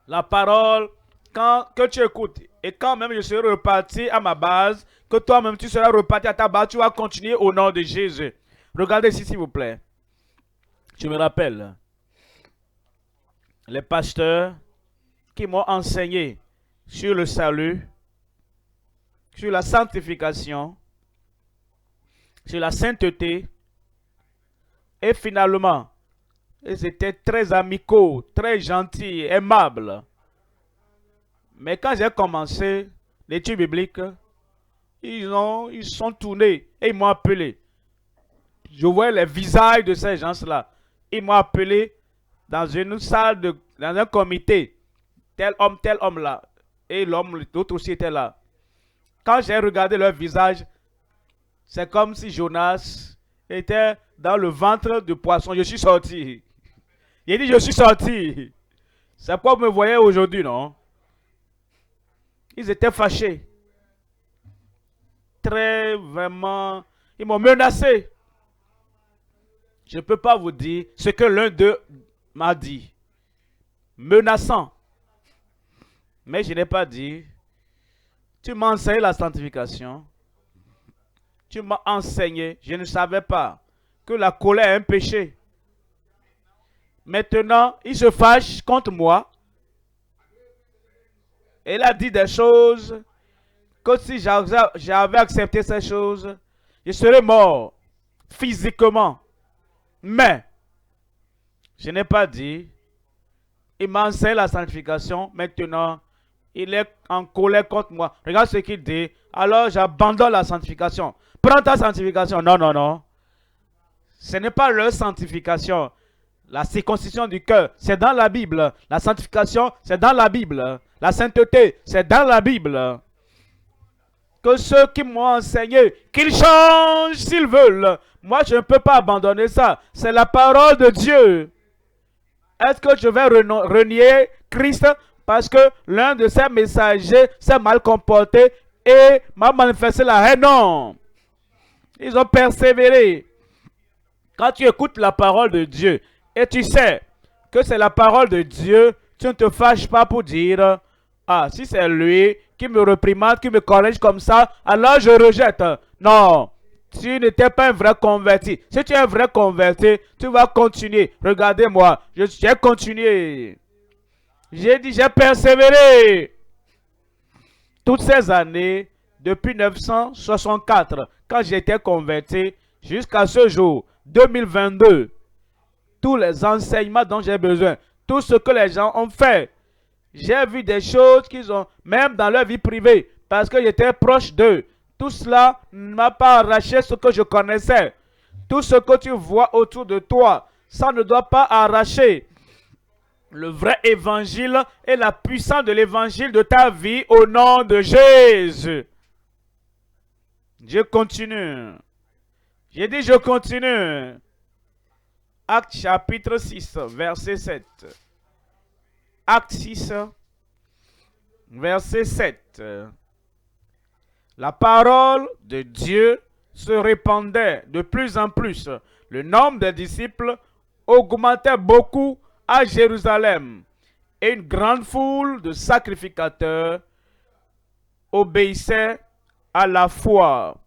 La parole, que tu écoutes, et quand même je serai reparti à ma base, que toi-même tu seras reparti à ta base, tu vas continuer au nom de Jésus. Regardez ici, s'il vous plaît. Je me rappelle, les pasteurs qui m'ont enseigné sur le salut, sur la sanctification, sur la sainteté, et finalement, ils étaient très amicaux, très gentils, aimables. Mais quand j'ai commencé l'étude biblique, ils sont tournés et ils m'ont appelé. Je voyais les visages de ces gens-là. Ils m'ont appelé dans une salle, dans un comité. Tel homme là. Et l'autre aussi était là. Quand j'ai regardé leur visage, c'est comme si Jonas était dans le ventre du poisson. Je suis sorti. Il dit, je suis sorti. C'est pourquoi vous me voyez aujourd'hui, non? Ils étaient fâchés. Très, vraiment, ils m'ont menacé. Je ne peux pas vous dire ce que l'un d'eux m'a dit. Menaçant. Mais je n'ai pas dit, tu m'as enseigné la sanctification. Tu m'as enseigné, je ne savais pas que la colère est un péché. Maintenant, il se fâche contre moi. Il a dit des choses que si j'avais accepté ces choses, je serais mort physiquement. Mais, je n'ai pas dit, il m'a enseigné la sanctification, maintenant, il est en colère contre moi. Regarde ce qu'il dit, alors j'abandonne la sanctification. Prends ta sanctification. Non, non, non. Ce n'est pas leur sanctification. La circoncision du cœur, c'est dans la Bible. La sanctification, c'est dans la Bible. La sainteté, c'est dans la Bible. Que ceux qui m'ont enseigné, qu'ils changent s'ils veulent. Moi, je ne peux pas abandonner ça. C'est la parole de Dieu. Est-ce que je vais renier Christ parce que l'un de ses messagers s'est mal comporté et m'a manifesté la haine. Non. Ils ont persévéré. Quand tu écoutes la parole de Dieu et tu sais que c'est la parole de Dieu, tu ne te fâches pas pour dire, ah, si c'est lui qui me réprimande, qui me corrige comme ça, alors je rejette. Non, tu n'étais pas un vrai converti. Si tu es un vrai converti, tu vas continuer. Regardez-moi, j'ai continué. J'ai dit, j'ai persévéré. Toutes ces années, depuis 1964, quand j'étais converti, jusqu'à ce jour, 2022, tous les enseignements dont j'ai besoin, tout ce que les gens ont fait, j'ai vu des choses qu'ils ont, même dans leur vie privée, parce que j'étais proche d'eux. Tout cela ne m'a pas arraché ce que je connaissais. Tout ce que tu vois autour de toi, ça ne doit pas arracher le vrai évangile et la puissance de l'évangile de ta vie au nom de Jésus. Je continue. J'ai dit je continue. Acte chapitre 6, verset 7. Acte 6, verset 7. La parole de Dieu se répandait de plus en plus. Le nombre des disciples augmentait beaucoup à Jérusalem. Et une grande foule de sacrificateurs obéissait à la foi.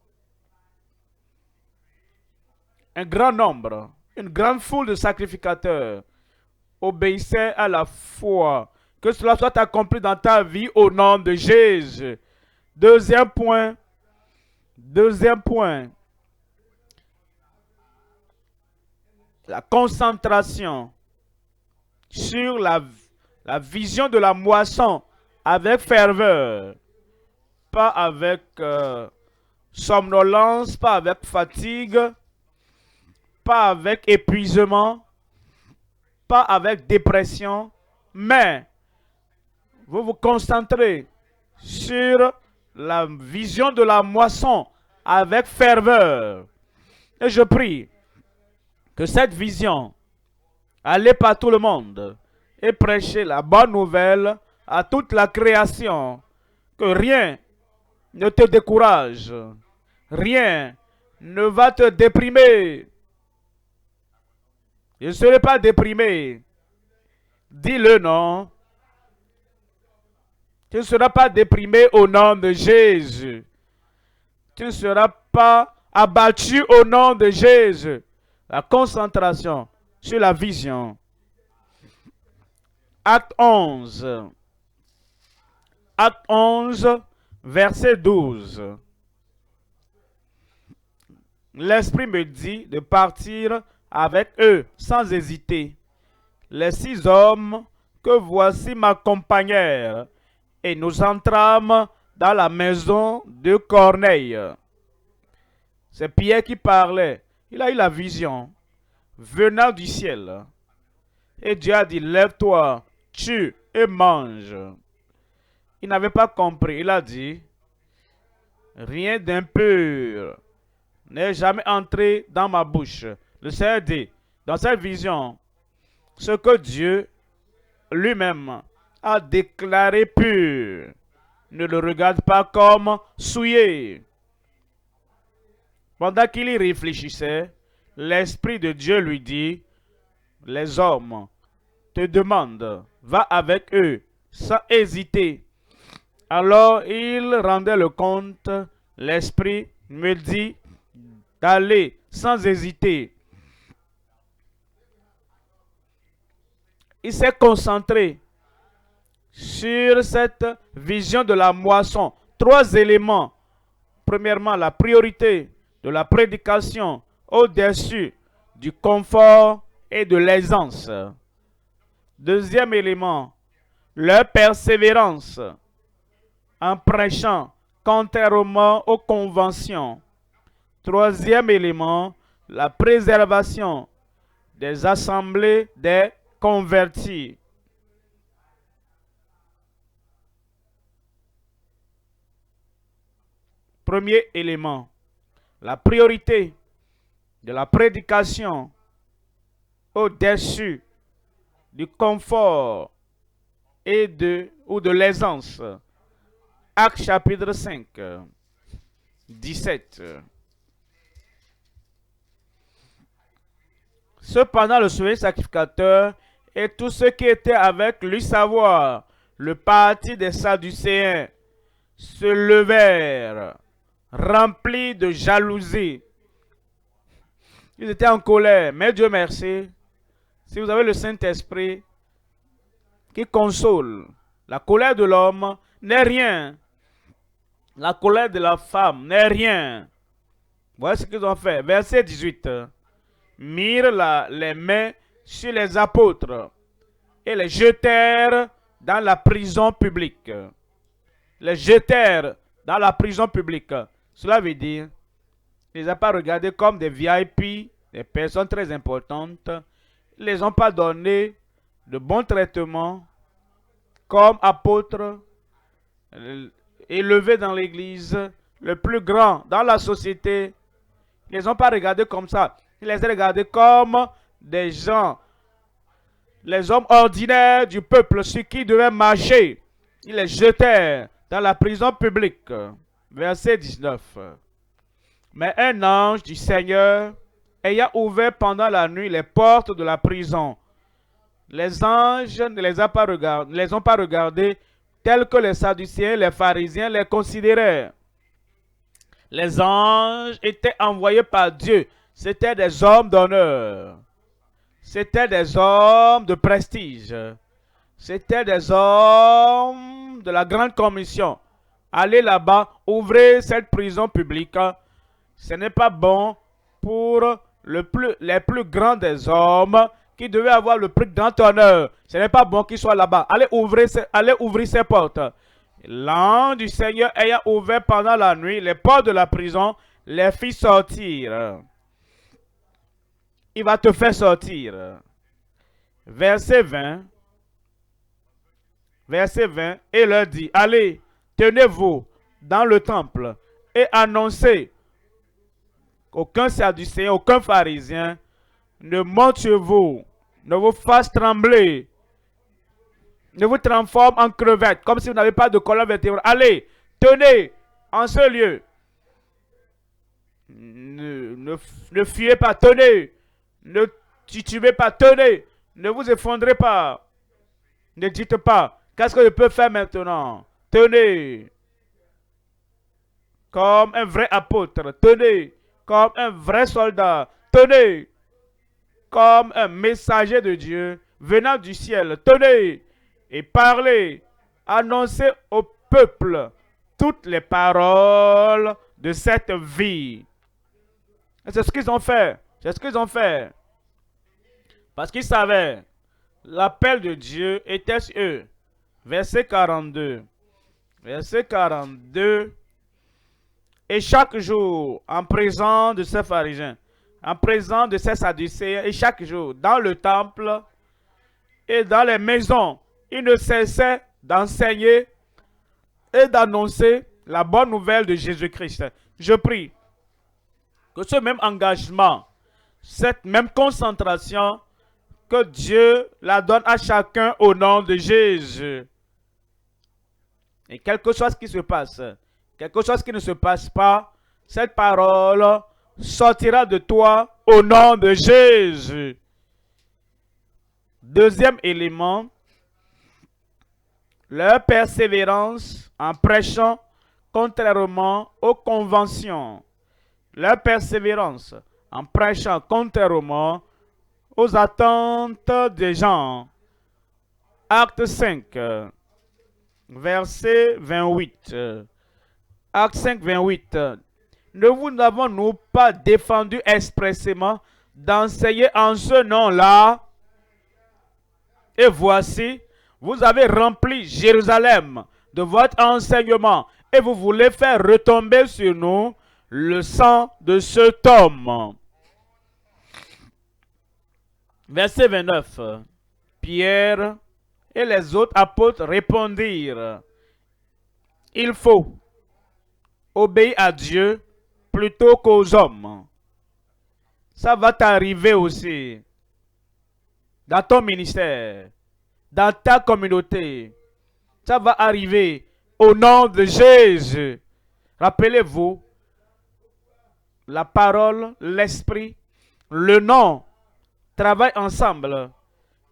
Un grand nombre, une grande foule de sacrificateurs obéissait à la foi. Que cela soit accompli dans ta vie au nom de Jésus. Deuxième point. La concentration sur la vision de la moisson avec ferveur. Pas avec somnolence, pas avec fatigue, pas avec épuisement, pas avec dépression, mais vous vous concentrez sur la vision de la moisson avec ferveur. Et je prie que cette vision allait par tout le monde et prêcher la bonne nouvelle à toute la création. Que rien ne te décourage. Rien ne va te déprimer. Je ne serai pas déprimé. Dis-le, non. Tu ne seras pas déprimé au nom de Jésus. Tu ne seras pas abattu au nom de Jésus. La concentration sur la vision. Acte 11. Acte 11, verset 12. L'Esprit me dit de partir avec eux sans hésiter. Les 6 hommes que voici m'accompagnèrent et nous entrâmes dans la maison de Corneille. C'est Pierre qui parlait. Il a eu la vision venant du ciel. Et Dieu a dit, lève-toi, tue et mange. Il n'avait pas compris. Il a dit, rien d'impur n'est jamais entré dans ma bouche. Le Seigneur dit, dans cette vision, ce que Dieu lui-même a déclaré pur, ne le regarde pas comme souillé. Pendant qu'il y réfléchissait, l'Esprit de Dieu lui dit, les hommes te demandent, va avec eux sans hésiter. Alors il rendait le compte, l'Esprit me dit d'aller sans hésiter. Il s'est concentré sur cette vision de la moisson. 3 éléments. Premièrement, la priorité de la prédication au-dessus du confort et de l'aisance. Deuxième élément, leur persévérance en prêchant contrairement aux conventions. Troisième élément, la préservation des assemblées des convertis. Premier élément, la priorité de la prédication au-dessus du confort et de l'aisance. Actes chapitre 5, 17. Cependant, le souverain sacrificateur et tous ceux qui étaient avec lui savoir le parti des Sadducéens se levèrent, remplis de jalousie. Ils étaient en colère, mais Dieu merci, si vous avez le Saint-Esprit qui console, la colère de l'homme n'est rien. La colère de la femme n'est rien. Voilà ce qu'ils ont fait. Verset 18. Mirent les mains sur les apôtres et les jetèrent dans la prison publique. Les jetèrent dans la prison publique. Cela veut dire, ils ne les ont pas regardés comme des VIP, des personnes très importantes. Ils ne les ont pas donné de bons traitements comme apôtres, élevés dans l'église, le plus grand dans la société. Ils ne les ont pas regardés comme ça. Ils les ont regardés comme des gens, les hommes ordinaires du peuple, ceux qui devaient marcher. Ils les jetèrent dans la prison publique. Verset 19. Mais un ange du Seigneur ayant ouvert pendant la nuit les portes de la prison, les anges ne les ont pas regardés tels que les Sadducéens, les pharisiens les considéraient. Les anges étaient envoyés par Dieu. C'étaient des hommes d'honneur. C'étaient des hommes de prestige. C'étaient des hommes de la grande commission. Allez là-bas, ouvrez cette prison publique. Ce n'est pas bon pour les plus grands des hommes qui devaient avoir le plus grand honneur. Ce n'est pas bon qu'ils soient là-bas. Allez ouvrir ces portes. L'ange du Seigneur ayant ouvert pendant la nuit les portes de la prison, les fit sortir. Il va te faire sortir. Verset 20. Verset 20. Et leur dit, allez, tenez-vous dans le temple et annoncez qu'aucun Sadducéen, aucun pharisien ne monte sur vous, ne vous fasse trembler, ne vous transforme en crevette, comme si vous n'avez pas de colonne vertébrale. Allez, tenez en ce lieu. Ne fuyez pas, tenez. Ne titubez pas, tenez. Ne vous effondrez pas. Ne dites pas, qu'est-ce que je peux faire maintenant? Tenez. Comme un vrai apôtre, tenez. Comme un vrai soldat, tenez. Comme un messager de Dieu venant du ciel, tenez. Et parlez, annoncez au peuple toutes les paroles de cette vie. C'est ce qu'ils ont fait. C'est ce qu'ils ont fait. Parce qu'ils savaient, l'appel de Dieu était sur eux. Verset 42. Verset 42. Et chaque jour, en présence de ces pharisiens, en présence de ces Sadducéens, et chaque jour, dans le temple et dans les maisons, ils ne cessaient d'enseigner et d'annoncer la bonne nouvelle de Jésus-Christ. Je prie que ce même engagement, cette même concentration, que Dieu la donne à chacun au nom de Jésus. Et quelque chose qui se passe, quelque chose qui ne se passe pas, cette parole sortira de toi au nom de Jésus. Deuxième élément, leur persévérance en prêchant contrairement aux conventions. Leur persévérance en prêchant contrairement aux attentes des gens. Acte 5, verset 28. Acte 5, 28. Ne vous n'avons-nous pas défendu expressément d'enseigner en ce nom-là? Et voici, vous avez rempli Jérusalem de votre enseignement et vous voulez faire retomber sur nous le sang de cet homme. Verset 29. Pierre et les autres apôtres répondirent, il faut obéir à Dieu plutôt qu'aux hommes. Ça va t'arriver aussi dans ton ministère, dans ta communauté. Ça va arriver au nom de Jésus. Rappelez-vous, la parole, l'esprit, le nom travaillent ensemble.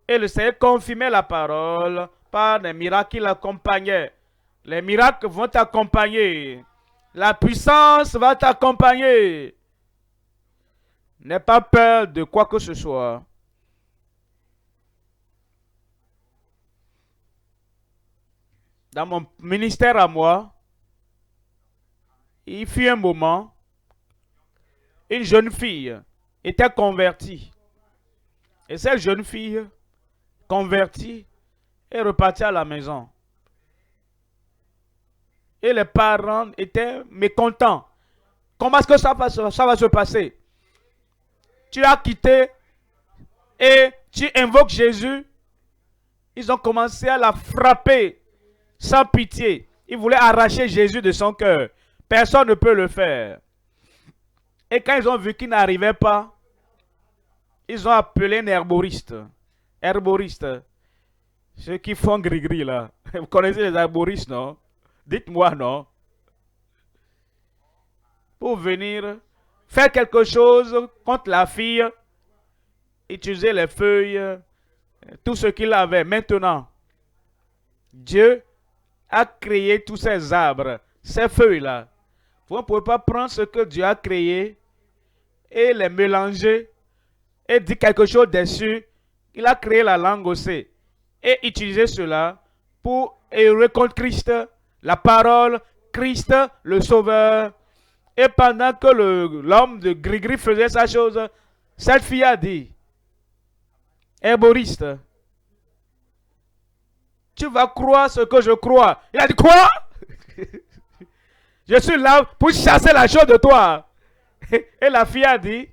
Et le Seigneur confirmait la parole par des miracles qui l'accompagnaient. Les miracles vont t'accompagner. La puissance va t'accompagner. N'aie pas peur de quoi que ce soit. Dans mon ministère à moi, il fut un moment, une jeune fille était convertie. Et cette jeune fille convertie est repartie à la maison. Et les parents étaient mécontents. Comment est-ce que ça va se passer? Tu as quitté et tu invoques Jésus. Ils ont commencé à la frapper sans pitié. Ils voulaient arracher Jésus de son cœur. Personne ne peut le faire. Et quand ils ont vu qu'il n'arrivait pas, ils ont appelé un herboriste. Herboriste. Ceux qui font gris-gris là. Vous connaissez les herboristes, non? Dites-moi, non? Pour venir faire quelque chose contre la fille, utiliser les feuilles, tout ce qu'il avait. Maintenant, Dieu a créé tous ces arbres, ces feuilles-là. Vous ne pouvez pas prendre ce que Dieu a créé et les mélanger et dire quelque chose dessus. Il a créé la langue aussi. Et utiliser cela pour œuvrer contre Christ, la parole, Christ, le Sauveur. Et pendant que l'homme de gris-gris faisait sa chose, cette fille a dit, herboriste, tu vas croire ce que je crois. Il a dit, quoi? Je suis là pour chasser la chose de toi. Et la fille a dit,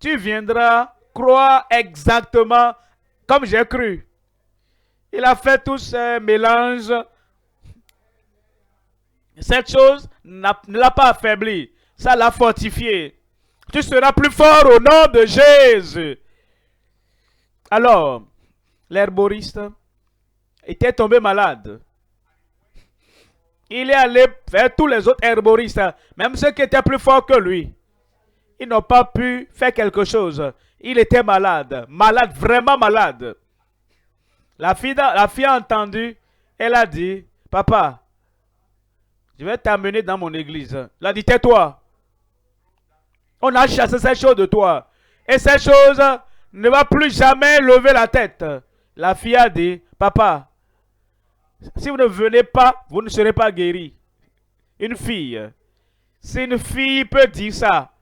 tu viendras croire exactement comme j'ai cru. Il a fait tous ces mélanges. Cette chose ne l'a pas affaibli. Ça l'a fortifié. Tu seras plus fort au nom de Jésus. Alors, l'herboriste était tombé malade. Il est allé vers tous les autres herboristes, même ceux qui étaient plus forts que lui. Ils n'ont pas pu faire quelque chose. Il était malade, malade, vraiment malade. La fille a entendu, elle a dit, papa, je vais t'amener dans mon église. Elle a dit, tais-toi. On a chassé ces choses de toi. Et ces choses ne va plus jamais lever la tête. La fille a dit, papa, si vous ne venez pas, vous ne serez pas guéri. Une fille, si une fille peut dire ça,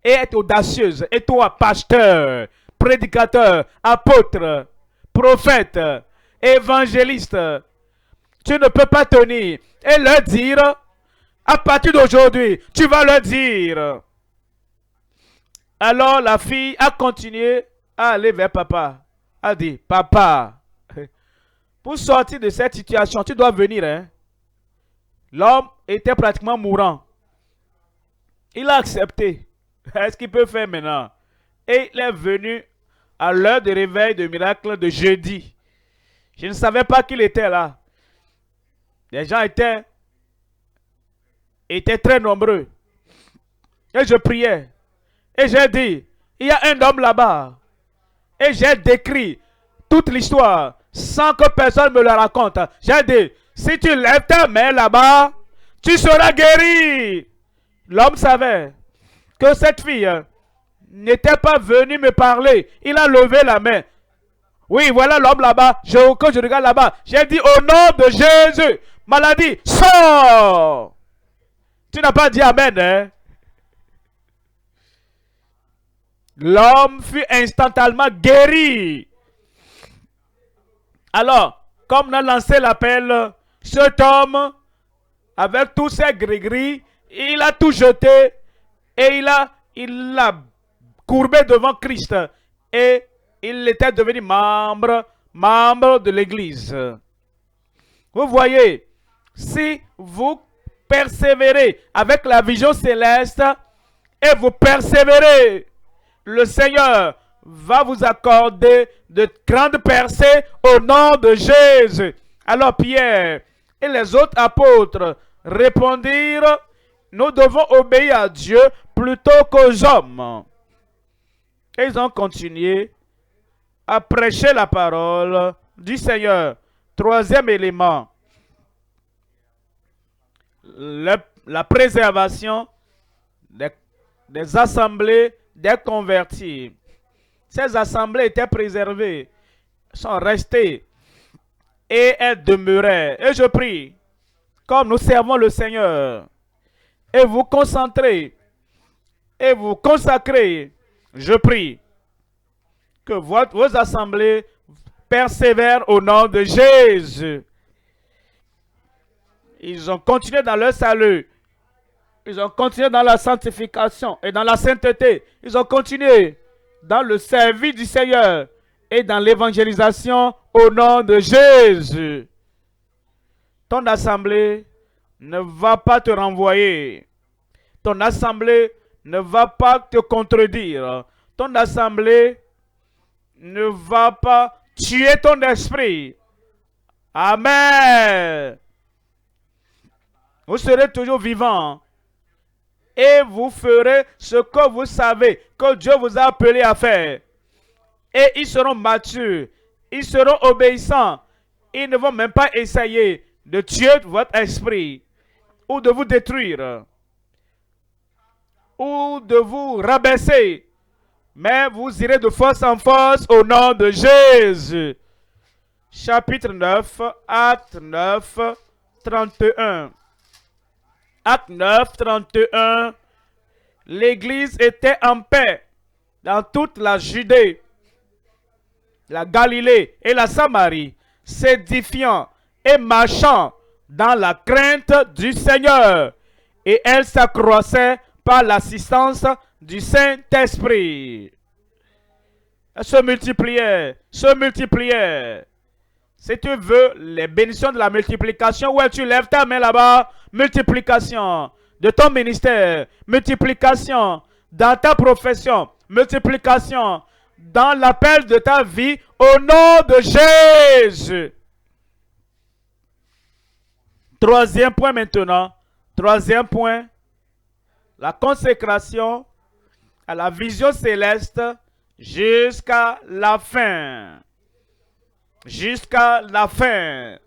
et être audacieuse, et toi, pasteur, prédicateur, apôtre, prophète, évangéliste, tu ne peux pas tenir et leur dire, à partir d'aujourd'hui, tu vas leur dire. Alors la fille a continué à aller vers papa. A dit, papa, pour sortir de cette situation, tu dois venir. Hein? L'homme était pratiquement mourant. Il a accepté. Est-ce qu'il peut faire maintenant? Et il est venu à l'heure de réveil de miracle de jeudi. Je ne savais pas qu'il était là. Les gens étaient très nombreux. Et je priais. Et j'ai dit, il y a un homme là-bas. Et j'ai décrit toute l'histoire sans que personne me la raconte. J'ai dit, si tu lèves ta main là-bas, tu seras guéri. L'homme savait que cette fille n'était pas venue me parler. Il a levé la main. Oui, voilà l'homme là-bas. Quand je regarde là-bas, j'ai dit au nom de Jésus, maladie, sors. Tu n'as pas dit amen, hein? L'homme fut instantanément guéri. Alors, comme on a lancé l'appel, cet homme, avec tous ses gris-gris, il a tout jeté et il l'a courbé devant Christ. Et il était devenu membre de l'église. Vous voyez, si vous persévérez avec la vision céleste et vous persévérez, le Seigneur va vous accorder de grandes percées au nom de Jésus. Alors Pierre Et les autres apôtres répondirent, nous devons obéir à Dieu plutôt qu'aux hommes. Et ils ont continué à prêcher la parole du Seigneur. Troisième élément, la préservation des assemblées des convertis. Ces assemblées étaient préservées, sont restées et elles demeuraient. Et je prie, comme nous servons le Seigneur, et vous concentrez et vous consacrez, je prie que vos assemblées persévèrent au nom de Jésus. Ils ont continué dans leur salut. Ils ont continué dans la sanctification et dans la sainteté. Ils ont continué dans le service du Seigneur et dans l'évangélisation au nom de Jésus. Ton assemblée ne va pas te renvoyer. Ton assemblée ne va pas te contredire. Ton assemblée ne va pas tuer ton esprit. Amen. Vous serez toujours vivant. Et vous ferez ce que vous savez que Dieu vous a appelé à faire. Et ils seront matures. Ils seront obéissants. Ils ne vont même pas essayer de tuer votre esprit ou de vous détruire ou de vous rabaisser. Mais vous irez de force en force au nom de Jésus. Chapitre 9, Acte 9, 31. Acte 9, 31. L'église était en paix dans toute la Judée, la Galilée et la Samarie, s'édifiant et marchant dans la crainte du Seigneur. Et elle s'accroissait par l'assistance du Saint-Esprit. Elle se multipliait, se multipliait. Si tu veux les bénédictions de la multiplication, ouais, tu lèves ta main là-bas. Multiplication de ton ministère, multiplication dans ta profession, multiplication dans l'appel de ta vie au nom de Jésus. Troisième point maintenant. Troisième point. La consécration à la vision céleste jusqu'à la fin. Jusqu'à la fin.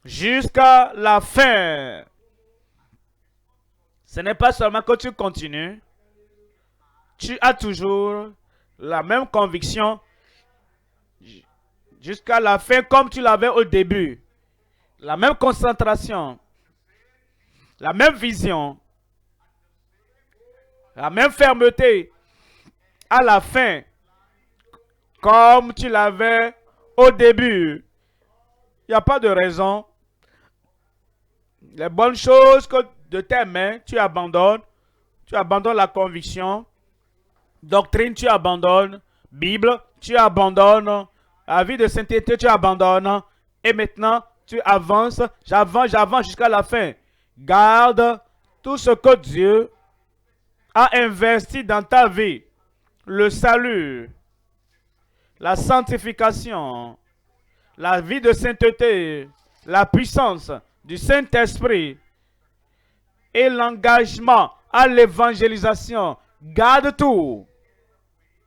Jusqu'à la fin. Ce n'est pas seulement que tu continues. Tu as toujours la même conviction jusqu'à la fin comme tu l'avais au début. La même concentration. La même vision. La même fermeté à la fin comme tu l'avais au début. Il n'y a pas de raison. Les bonnes choses que de tes mains, tu abandonnes. Tu abandonnes la conviction. Doctrine, tu abandonnes. Bible, tu abandonnes. La vie de sainteté, tu abandonnes. Et maintenant, tu avances. J'avance jusqu'à la fin. Garde tout ce que Dieu a investi dans ta vie. Le salut. La sanctification. La vie de sainteté. La puissance du Saint-Esprit et l'engagement à l'évangélisation. Garde tout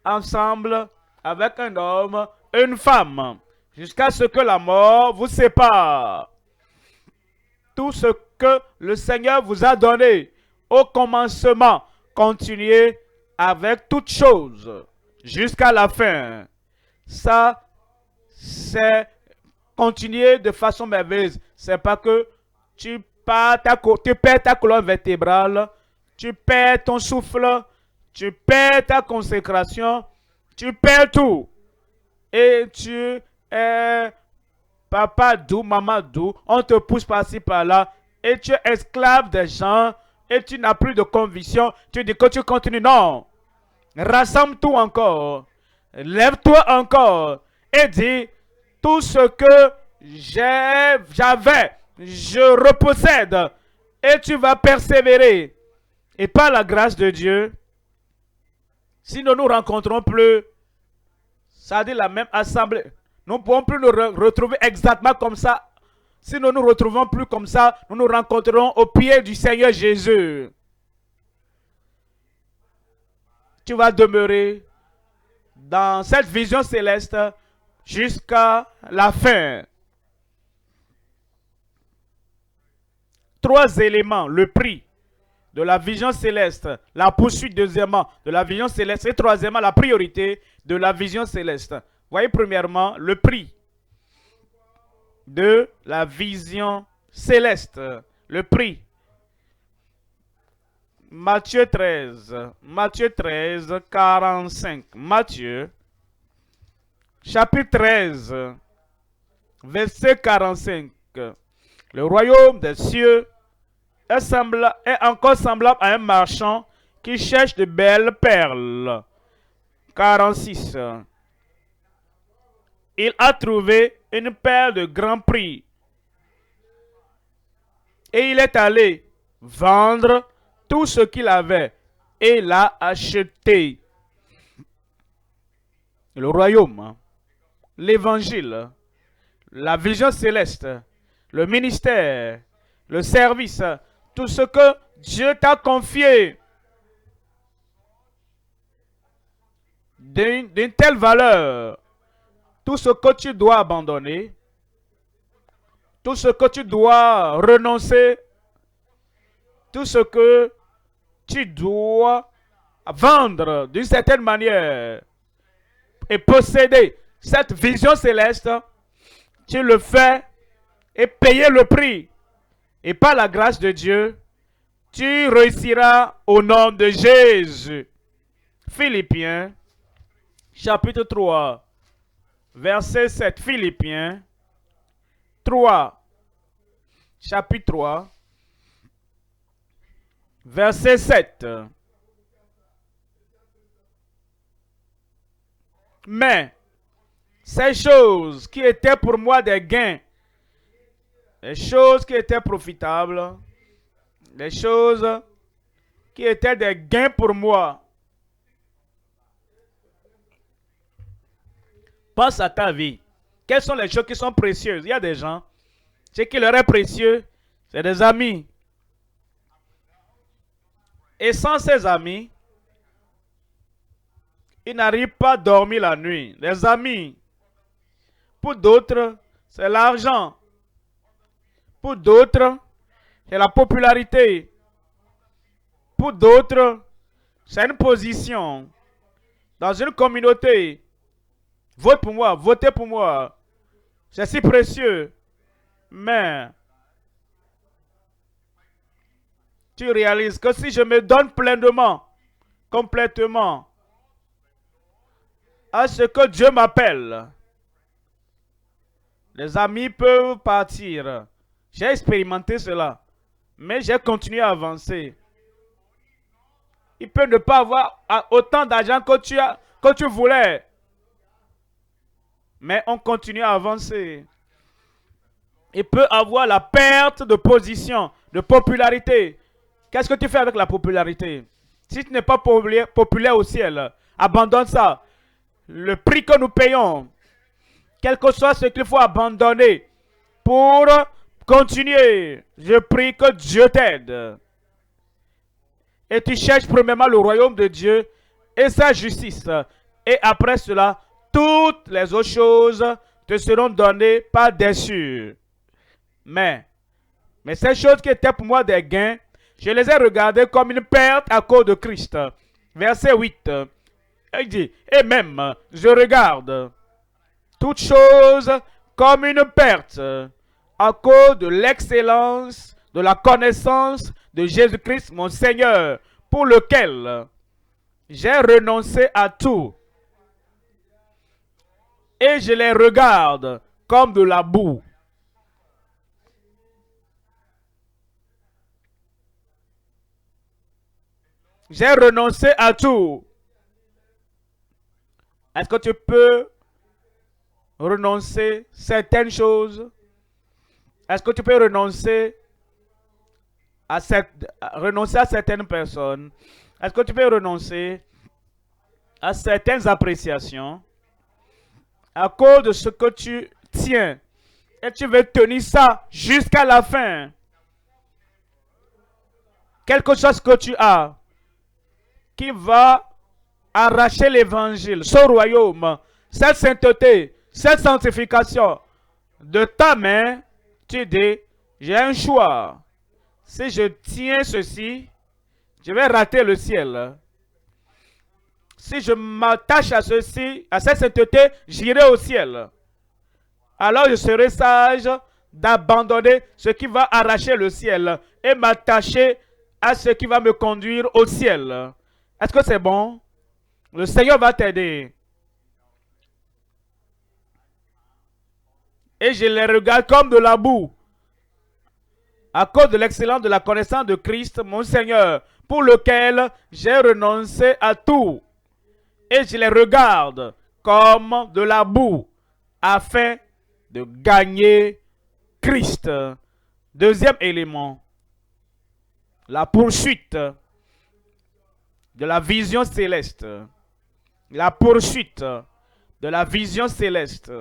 ensemble avec un homme et une femme jusqu'à ce que la mort vous sépare. Tout ce que le Seigneur vous a donné au commencement, continuez avec toutes choses jusqu'à la fin. Ça, c'est continuer de façon merveilleuse. C'est pas que tu perds ta colonne vertébrale, tu perds ton souffle, tu perds ta consécration, tu perds tout. Et tu es papa doux, maman doux, on te pousse par-ci par-là, et tu es esclave des gens, et tu n'as plus de conviction, tu dis que tu continues. Non. Rassemble tout encore. Lève-toi encore. Et dis, tout ce que j'avais, je repossède. Et tu vas persévérer. Et par la grâce de Dieu, si nous nous rencontrons plus, ça dit la même assemblée, nous ne pouvons plus nous retrouver exactement comme ça Si nous nous retrouvons plus comme ça, nous nous rencontrerons au pied du Seigneur Jésus. Tu vas demeurer dans cette vision céleste jusqu'à la fin. 3 éléments, le prix de la vision céleste, la poursuite deuxièmement de la vision céleste et troisièmement la priorité de la vision céleste. Voyez premièrement le prix de la vision céleste, le prix. Matthieu 13, 45. Matthieu, chapitre 13, verset 45. Le royaume des cieux est encore semblable à un marchand qui cherche de belles perles. 46. Il a trouvé une perle de grand prix et il est allé vendre tout ce qu'il avait et l'a acheté. Le royaume, l'évangile, la vision céleste, le ministère, le service, tout ce que Dieu t'a confié d'une telle valeur, tout ce que tu dois abandonner, tout ce que tu dois renoncer, tout ce que tu dois vendre d'une certaine manière et posséder cette vision céleste, tu le fais et payer le prix. Et par la grâce de Dieu, tu réussiras au nom de Jésus. Philippiens, chapitre 3, verset 7. Philippiens 3, chapitre 3, verset 7. Mais ces choses qui étaient pour moi des gains, les choses qui étaient profitables, les choses qui étaient des gains pour moi. Pense à ta vie. Quelles sont les choses qui sont précieuses? Il y a des gens, ce qui leur est précieux, c'est des amis. Et sans ces amis, ils n'arrivent pas à dormir la nuit. Les amis, pour d'autres, c'est l'argent. Pour d'autres, c'est la popularité. Pour d'autres, c'est une position dans une communauté. Vote pour moi, votez pour moi. C'est si précieux. Mais tu réalises que si je me donne pleinement, complètement, à ce que Dieu m'appelle, les amis peuvent partir. J'ai expérimenté cela, mais j'ai continué à avancer. Il peut ne pas avoir autant d'argent que tu voulais, mais on continue à avancer. Il peut avoir la perte de position, de popularité. Qu'est-ce que tu fais avec la popularité? Si tu n'es pas populaire au ciel, abandonne ça. Le prix que nous payons, quel que soit ce qu'il faut abandonner pour continuer, je prie que Dieu t'aide. Et tu cherches premièrement le royaume de Dieu et sa justice. Et après cela, toutes les autres choses te seront données par-dessus. Mais ces choses qui étaient pour moi des gains, je les ai regardées comme une perte à cause de Christ. Verset 8. Il dit, et même, je regarde toutes choses comme une perte à cause de l'excellence, de la connaissance de Jésus-Christ, mon Seigneur, pour lequel j'ai renoncé à tout. Et je les regarde comme de la boue. J'ai renoncé à tout. Est-ce que tu peux renoncer à certaines choses? Est-ce que tu peux renoncer à certaines personnes? Est-ce que tu peux renoncer à certaines appréciations à cause de ce que tu tiens, Et tu veux tenir ça jusqu'à la fin. Quelque chose que tu as qui va arracher l'évangile, ce royaume, cette sainteté, cette sanctification de ta main, tu dis, j'ai un choix. Si je tiens ceci, je vais rater le ciel. Si je m'attache à ceci, à cette sainteté, j'irai au ciel. Alors je serai sage d'abandonner ce qui va arracher le ciel et m'attacher à ce qui va me conduire au ciel. Est-ce que c'est bon? Le Seigneur va t'aider. Et je les regarde comme de la boue. À cause de l'excellence de la connaissance de Christ, mon Seigneur, pour lequel j'ai renoncé à tout. Et je les regarde comme de la boue, afin de gagner Christ. Deuxième élément, la poursuite de la vision céleste. La poursuite de la vision céleste.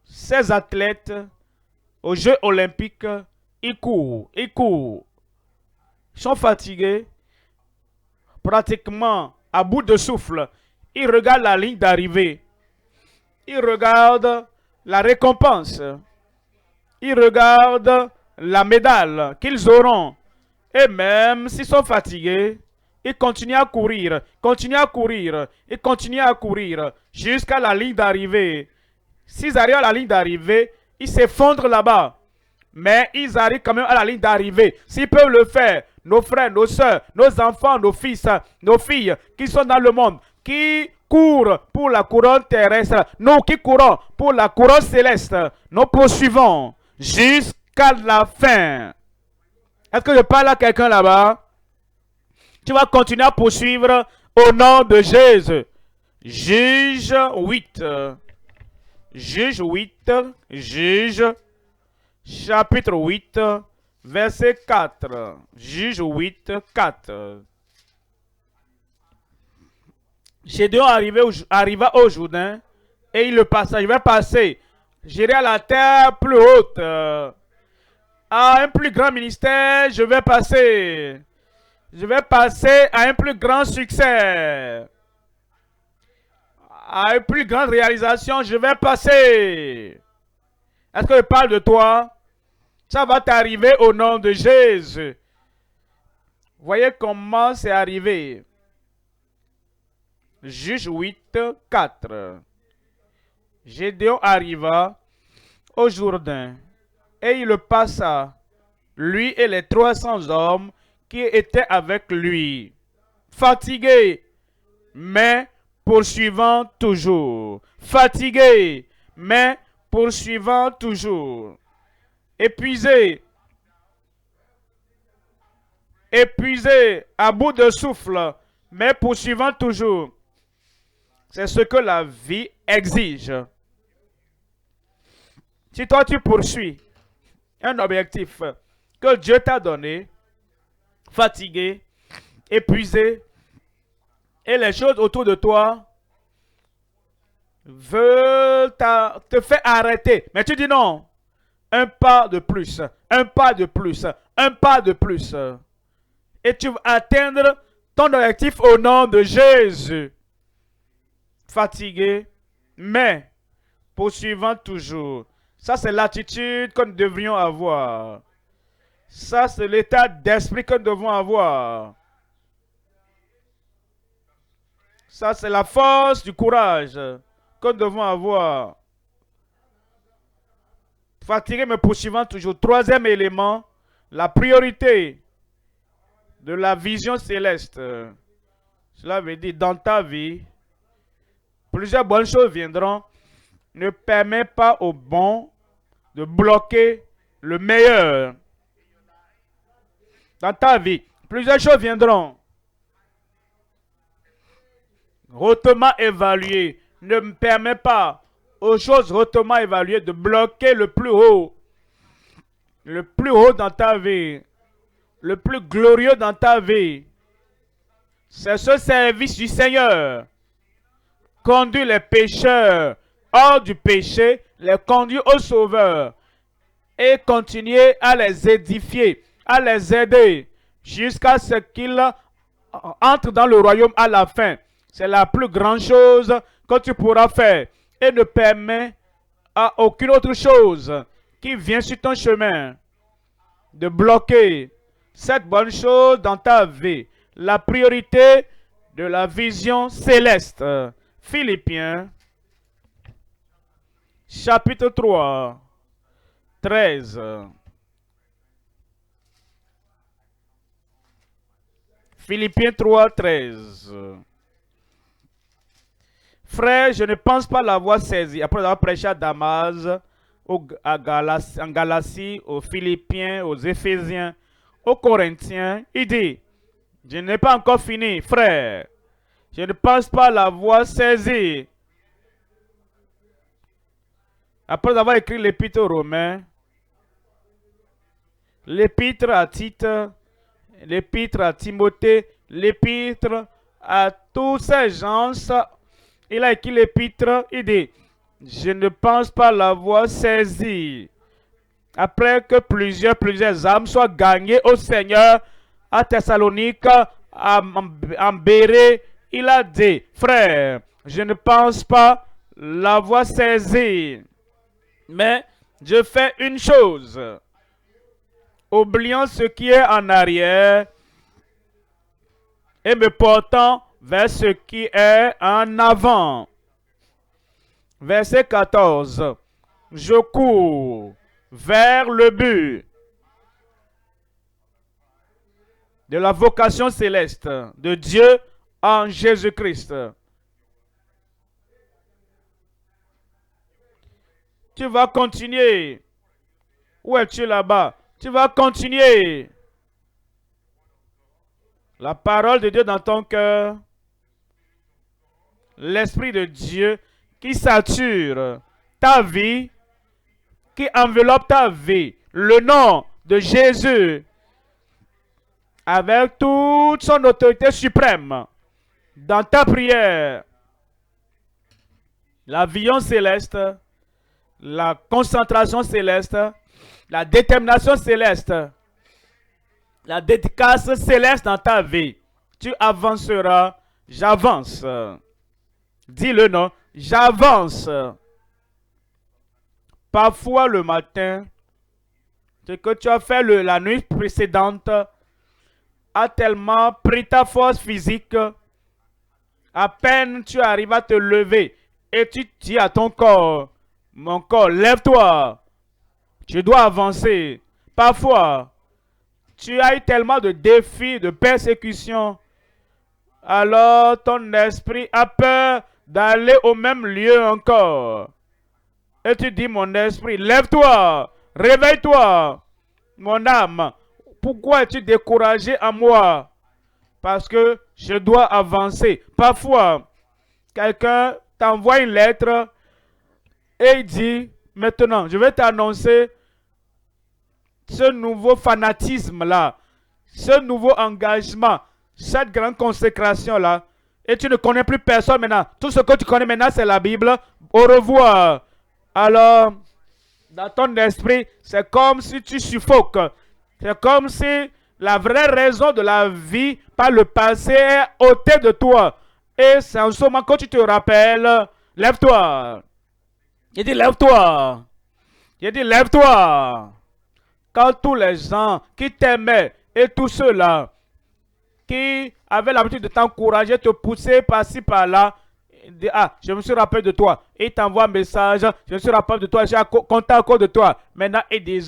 Ces athlètes aux Jeux olympiques, ils courent. Ils sont fatigués, pratiquement à bout de souffle. Ils regardent la ligne d'arrivée. Ils regardent la récompense. Ils regardent la médaille qu'ils auront. Et même s'ils sont fatigués, ils continuent à courir, jusqu'à la ligne d'arrivée. S'ils arrivent à la ligne d'arrivée, ils s'effondrent là-bas. Mais ils arrivent quand même à la ligne d'arrivée. S'ils peuvent le faire, nos frères, nos soeurs, nos enfants, nos fils, nos filles qui sont dans le monde, qui courent pour la couronne terrestre, nous qui courons pour la couronne céleste, nous poursuivons jusqu'à la fin. Est-ce que je parle à quelqu'un là-bas? Tu vas continuer à poursuivre au nom de Jésus. Juge 8. Juge 8. Juge chapitre 8, verset 4. Juge 8, 4. Gédéon arriva au Jourdain et il le passa. Je vais passer. J'irai à la terre plus haute. À un plus grand ministère, je vais passer. Je vais passer à un plus grand succès. À une plus grande réalisation, je vais passer. Est-ce que je parle de toi? Ça va t'arriver au nom de Jésus. Voyez comment c'est arrivé. Juge 8, 4. Gédéon arriva au Jourdain et il le passa, lui et les 300 hommes qui étaient avec lui, fatigués, mais poursuivant toujours. Fatigués, mais poursuivant toujours. Épuisés, à bout de souffle, mais poursuivant toujours. C'est ce que la vie exige. Si toi tu poursuis un objectif que Dieu t'a donné, fatigué, épuisé, et les choses autour de toi veulent te faire arrêter. Mais tu dis non. Un pas de plus, un pas de plus, un pas de plus. Et tu vas atteindre ton objectif au nom de Jésus. Fatigué, mais poursuivant toujours. Ça, c'est l'attitude que nous devrions avoir. Ça, c'est l'état d'esprit que nous devons avoir. Ça, c'est la force du courage que nous devons avoir. Fatigué, mais poursuivant toujours. Troisième élément, la priorité de la vision céleste. Cela veut dire, dans ta vie, plusieurs bonnes choses viendront. Ne permets pas au bon de bloquer le meilleur. Dans ta vie, plusieurs choses viendront. Hautement évaluées. Ne me permets pas aux choses hautement évaluées de bloquer le plus haut. Le plus haut dans ta vie. Le plus glorieux dans ta vie. C'est ce service du Seigneur. Conduire les pécheurs hors du péché les conduire au Sauveur et continuer à les édifier, à les aider jusqu'à ce qu'ils entrent dans le royaume à la fin. C'est la plus grande chose que tu pourras faire et ne permet à aucune autre chose qui vient sur ton chemin de bloquer cette bonne chose dans ta vie. La priorité de la vision céleste. Philippiens, chapitre 3, 13. Philippiens 3, 13. Frère, je ne pense pas l'avoir saisi. Après avoir prêché à Damas, en Galatie, aux Philippiens, aux Éphésiens, aux Corinthiens, il dit, je n'ai pas encore fini, frère. Je ne pense pas l'avoir saisi. Après avoir écrit l'épître aux Romains, l'épître à Tite, l'épître à Timothée, l'épître à tous ces gens, il a écrit l'épître, il dit, je ne pense pas l'avoir saisi. Après que plusieurs âmes soient gagnées au Seigneur, à Thessalonique, en Bérée, il a dit, frère, je ne pense pas l'avoir saisi. Mais je fais une chose, oubliant ce qui est en arrière et me portant vers ce qui est en avant. Verset 14. Je cours vers le but de la vocation céleste de Dieu en Jésus-Christ. Tu vas continuer. Où es-tu là-bas? Tu vas continuer. La parole de Dieu dans ton cœur. L'Esprit de Dieu qui sature ta vie, qui enveloppe ta vie. Le nom de Jésus avec toute son autorité suprême dans ta prière. La vision céleste, la concentration céleste, la détermination céleste, la dédicace céleste dans ta vie. Tu avanceras, j'avance. Dis le nom, j'avance. Parfois le matin, ce que tu as fait la nuit précédente a tellement pris ta force physique. À peine tu arrives à te lever et tu dis à ton corps, mon corps, lève-toi. Tu dois avancer. Parfois, tu as eu tellement de défis, de persécutions. Alors ton esprit a peur d'aller au même lieu encore. Et tu dis, mon esprit, lève-toi, réveille-toi, mon âme. Pourquoi es-tu découragé en moi? Parce que je dois avancer. Parfois, quelqu'un t'envoie une lettre et il dit, maintenant, je vais t'annoncer ce nouveau fanatisme-là, ce nouveau engagement, cette grande consécration-là. Et tu ne connais plus personne maintenant. Tout ce que tu connais maintenant, c'est la Bible. Au revoir. Alors, dans ton esprit, c'est comme si tu suffoques. C'est comme si la vraie raison de la vie par le passé est ôtée de toi. Et c'est en ce moment que tu te rappelles, lève-toi. Il dit, lève-toi. Il dit, lève-toi. Quand tous les gens qui t'aimaient et tous ceux-là qui avaient l'habitude de t'encourager, te pousser par-ci, par-là, ah, je me suis rappelé de toi. Il t'envoie un message, je me suis rappelé de toi, j'ai compté encore de toi. Maintenant, il dit,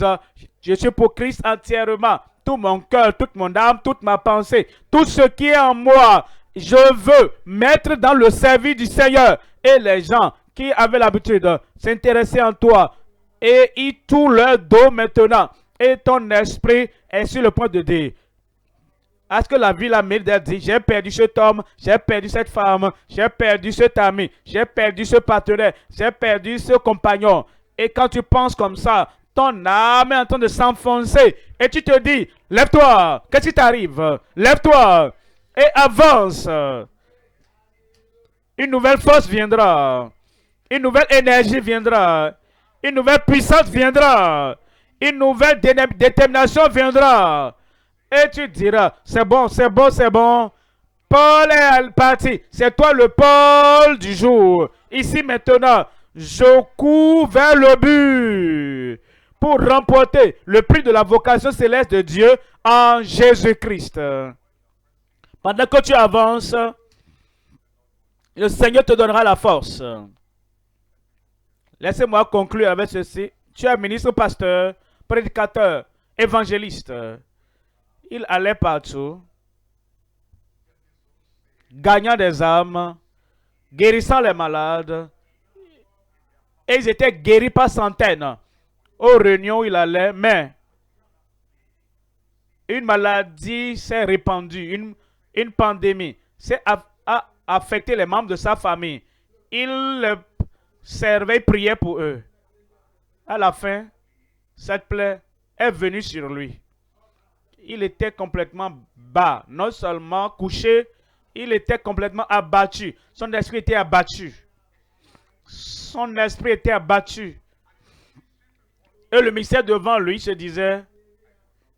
je suis pour Christ entièrement. Tout mon cœur, toute mon âme, toute ma pensée, tout ce qui est en moi, je veux mettre dans le service du Seigneur. Et les gens qui avaient l'habitude de s'intéresser en toi, et ils tournent leur dos maintenant. Et ton esprit est sur le point de dire, est-ce que la vie la mérite d'être dit, j'ai perdu cet homme, j'ai perdu cette femme, j'ai perdu cet ami, j'ai perdu ce partenaire, j'ai perdu ce compagnon. Et quand tu penses comme ça, ton âme est en train de s'enfoncer. Et tu te dis, lève-toi, qu'est-ce qui t'arrive? Lève-toi et avance. Une nouvelle force viendra. Une nouvelle énergie viendra. Une nouvelle puissance viendra. Une nouvelle détermination viendra. Et tu diras, c'est bon, c'est bon, c'est bon. Paul est parti. C'est toi le Paul du jour. Ici maintenant, je cours vers le but pour remporter le prix de la vocation céleste de Dieu en Jésus-Christ. Pendant que tu avances, le Seigneur te donnera la force. Laissez-moi conclure avec ceci. Tu es ministre, pasteur, prédicateur, évangéliste. Il allait partout, gagnant des âmes, guérissant les malades. Et ils étaient guéris par centaines. Aux réunions, il allait, mais une maladie s'est répandue, une pandémie a affecté les membres de sa famille. Il les servait, priait pour eux. À la fin, cette plaie est venue sur lui. Il était complètement bas, non seulement couché, il était complètement abattu. Son esprit était abattu. Son esprit était abattu. Et le mystère devant lui se disait,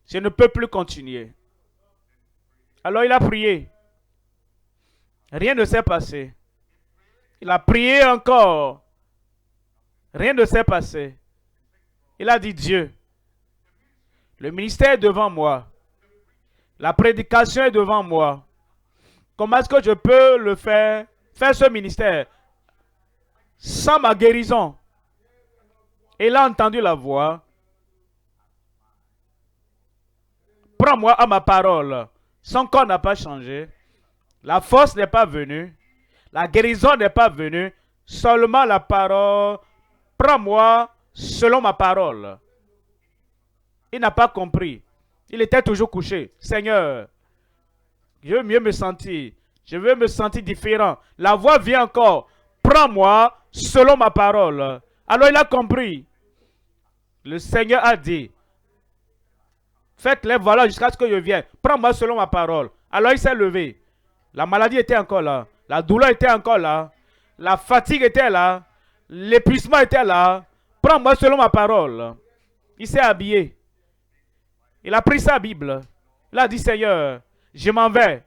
je ne peux plus continuer. Alors il a prié. Rien ne s'est passé. Il a prié encore. Rien ne s'est passé. Il a dit, Dieu, le ministère est devant moi. La prédication est devant moi. Comment est-ce que je peux le faire ce ministère sans ma guérison? Et il a entendu la voix. Prends-moi à ma parole. Son corps n'a pas changé. La force n'est pas venue. La guérison n'est pas venue. Seulement la parole. Prends-moi selon ma parole. Il n'a pas compris. Il était toujours couché. Seigneur, je veux mieux me sentir. Je veux me sentir différent. La voix vient encore. Prends-moi selon ma parole. Alors il a compris. Le Seigneur a dit, faites-les voilà jusqu'à ce que je vienne. Prends-moi selon ma parole. Alors il s'est levé. La maladie était encore là. La douleur était encore là. La fatigue était là. L'épuisement était là. Prends-moi selon ma parole. Il s'est habillé. Il a pris sa Bible. Il a dit, Seigneur, je m'en vais.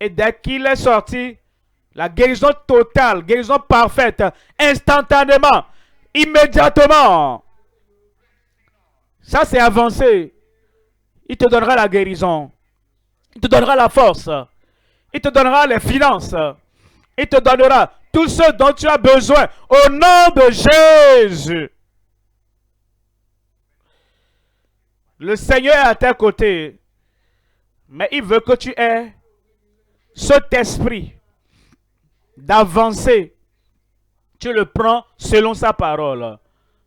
Et dès qu'il est sorti, la guérison totale, guérison parfaite, instantanément, immédiatement. Ça, c'est avancé. Il te donnera la guérison. Il te donnera la force. Il te donnera les finances. Il te donnera tout ce dont tu as besoin au nom de Jésus. Le Seigneur est à tes côtés. Mais il veut que tu aies cet esprit d'avancer. Tu le prends selon sa parole.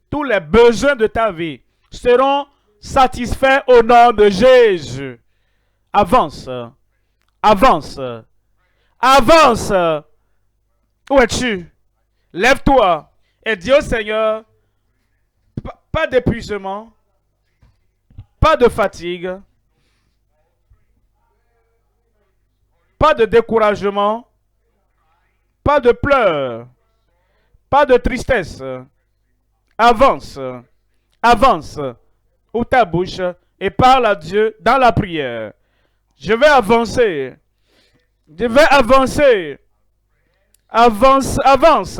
Tous les besoins de ta vie seront satisfaits au nom de Jésus. Avance. Avance. Avance. Où es-tu? Lève-toi et dis au Seigneur, pas d'épuisement, pas de fatigue, pas de découragement, pas de pleurs, pas de tristesse. Avance, avance, ouvre ta bouche et parle à Dieu dans la prière. Je vais avancer. Je vais avancer. Avance, avance.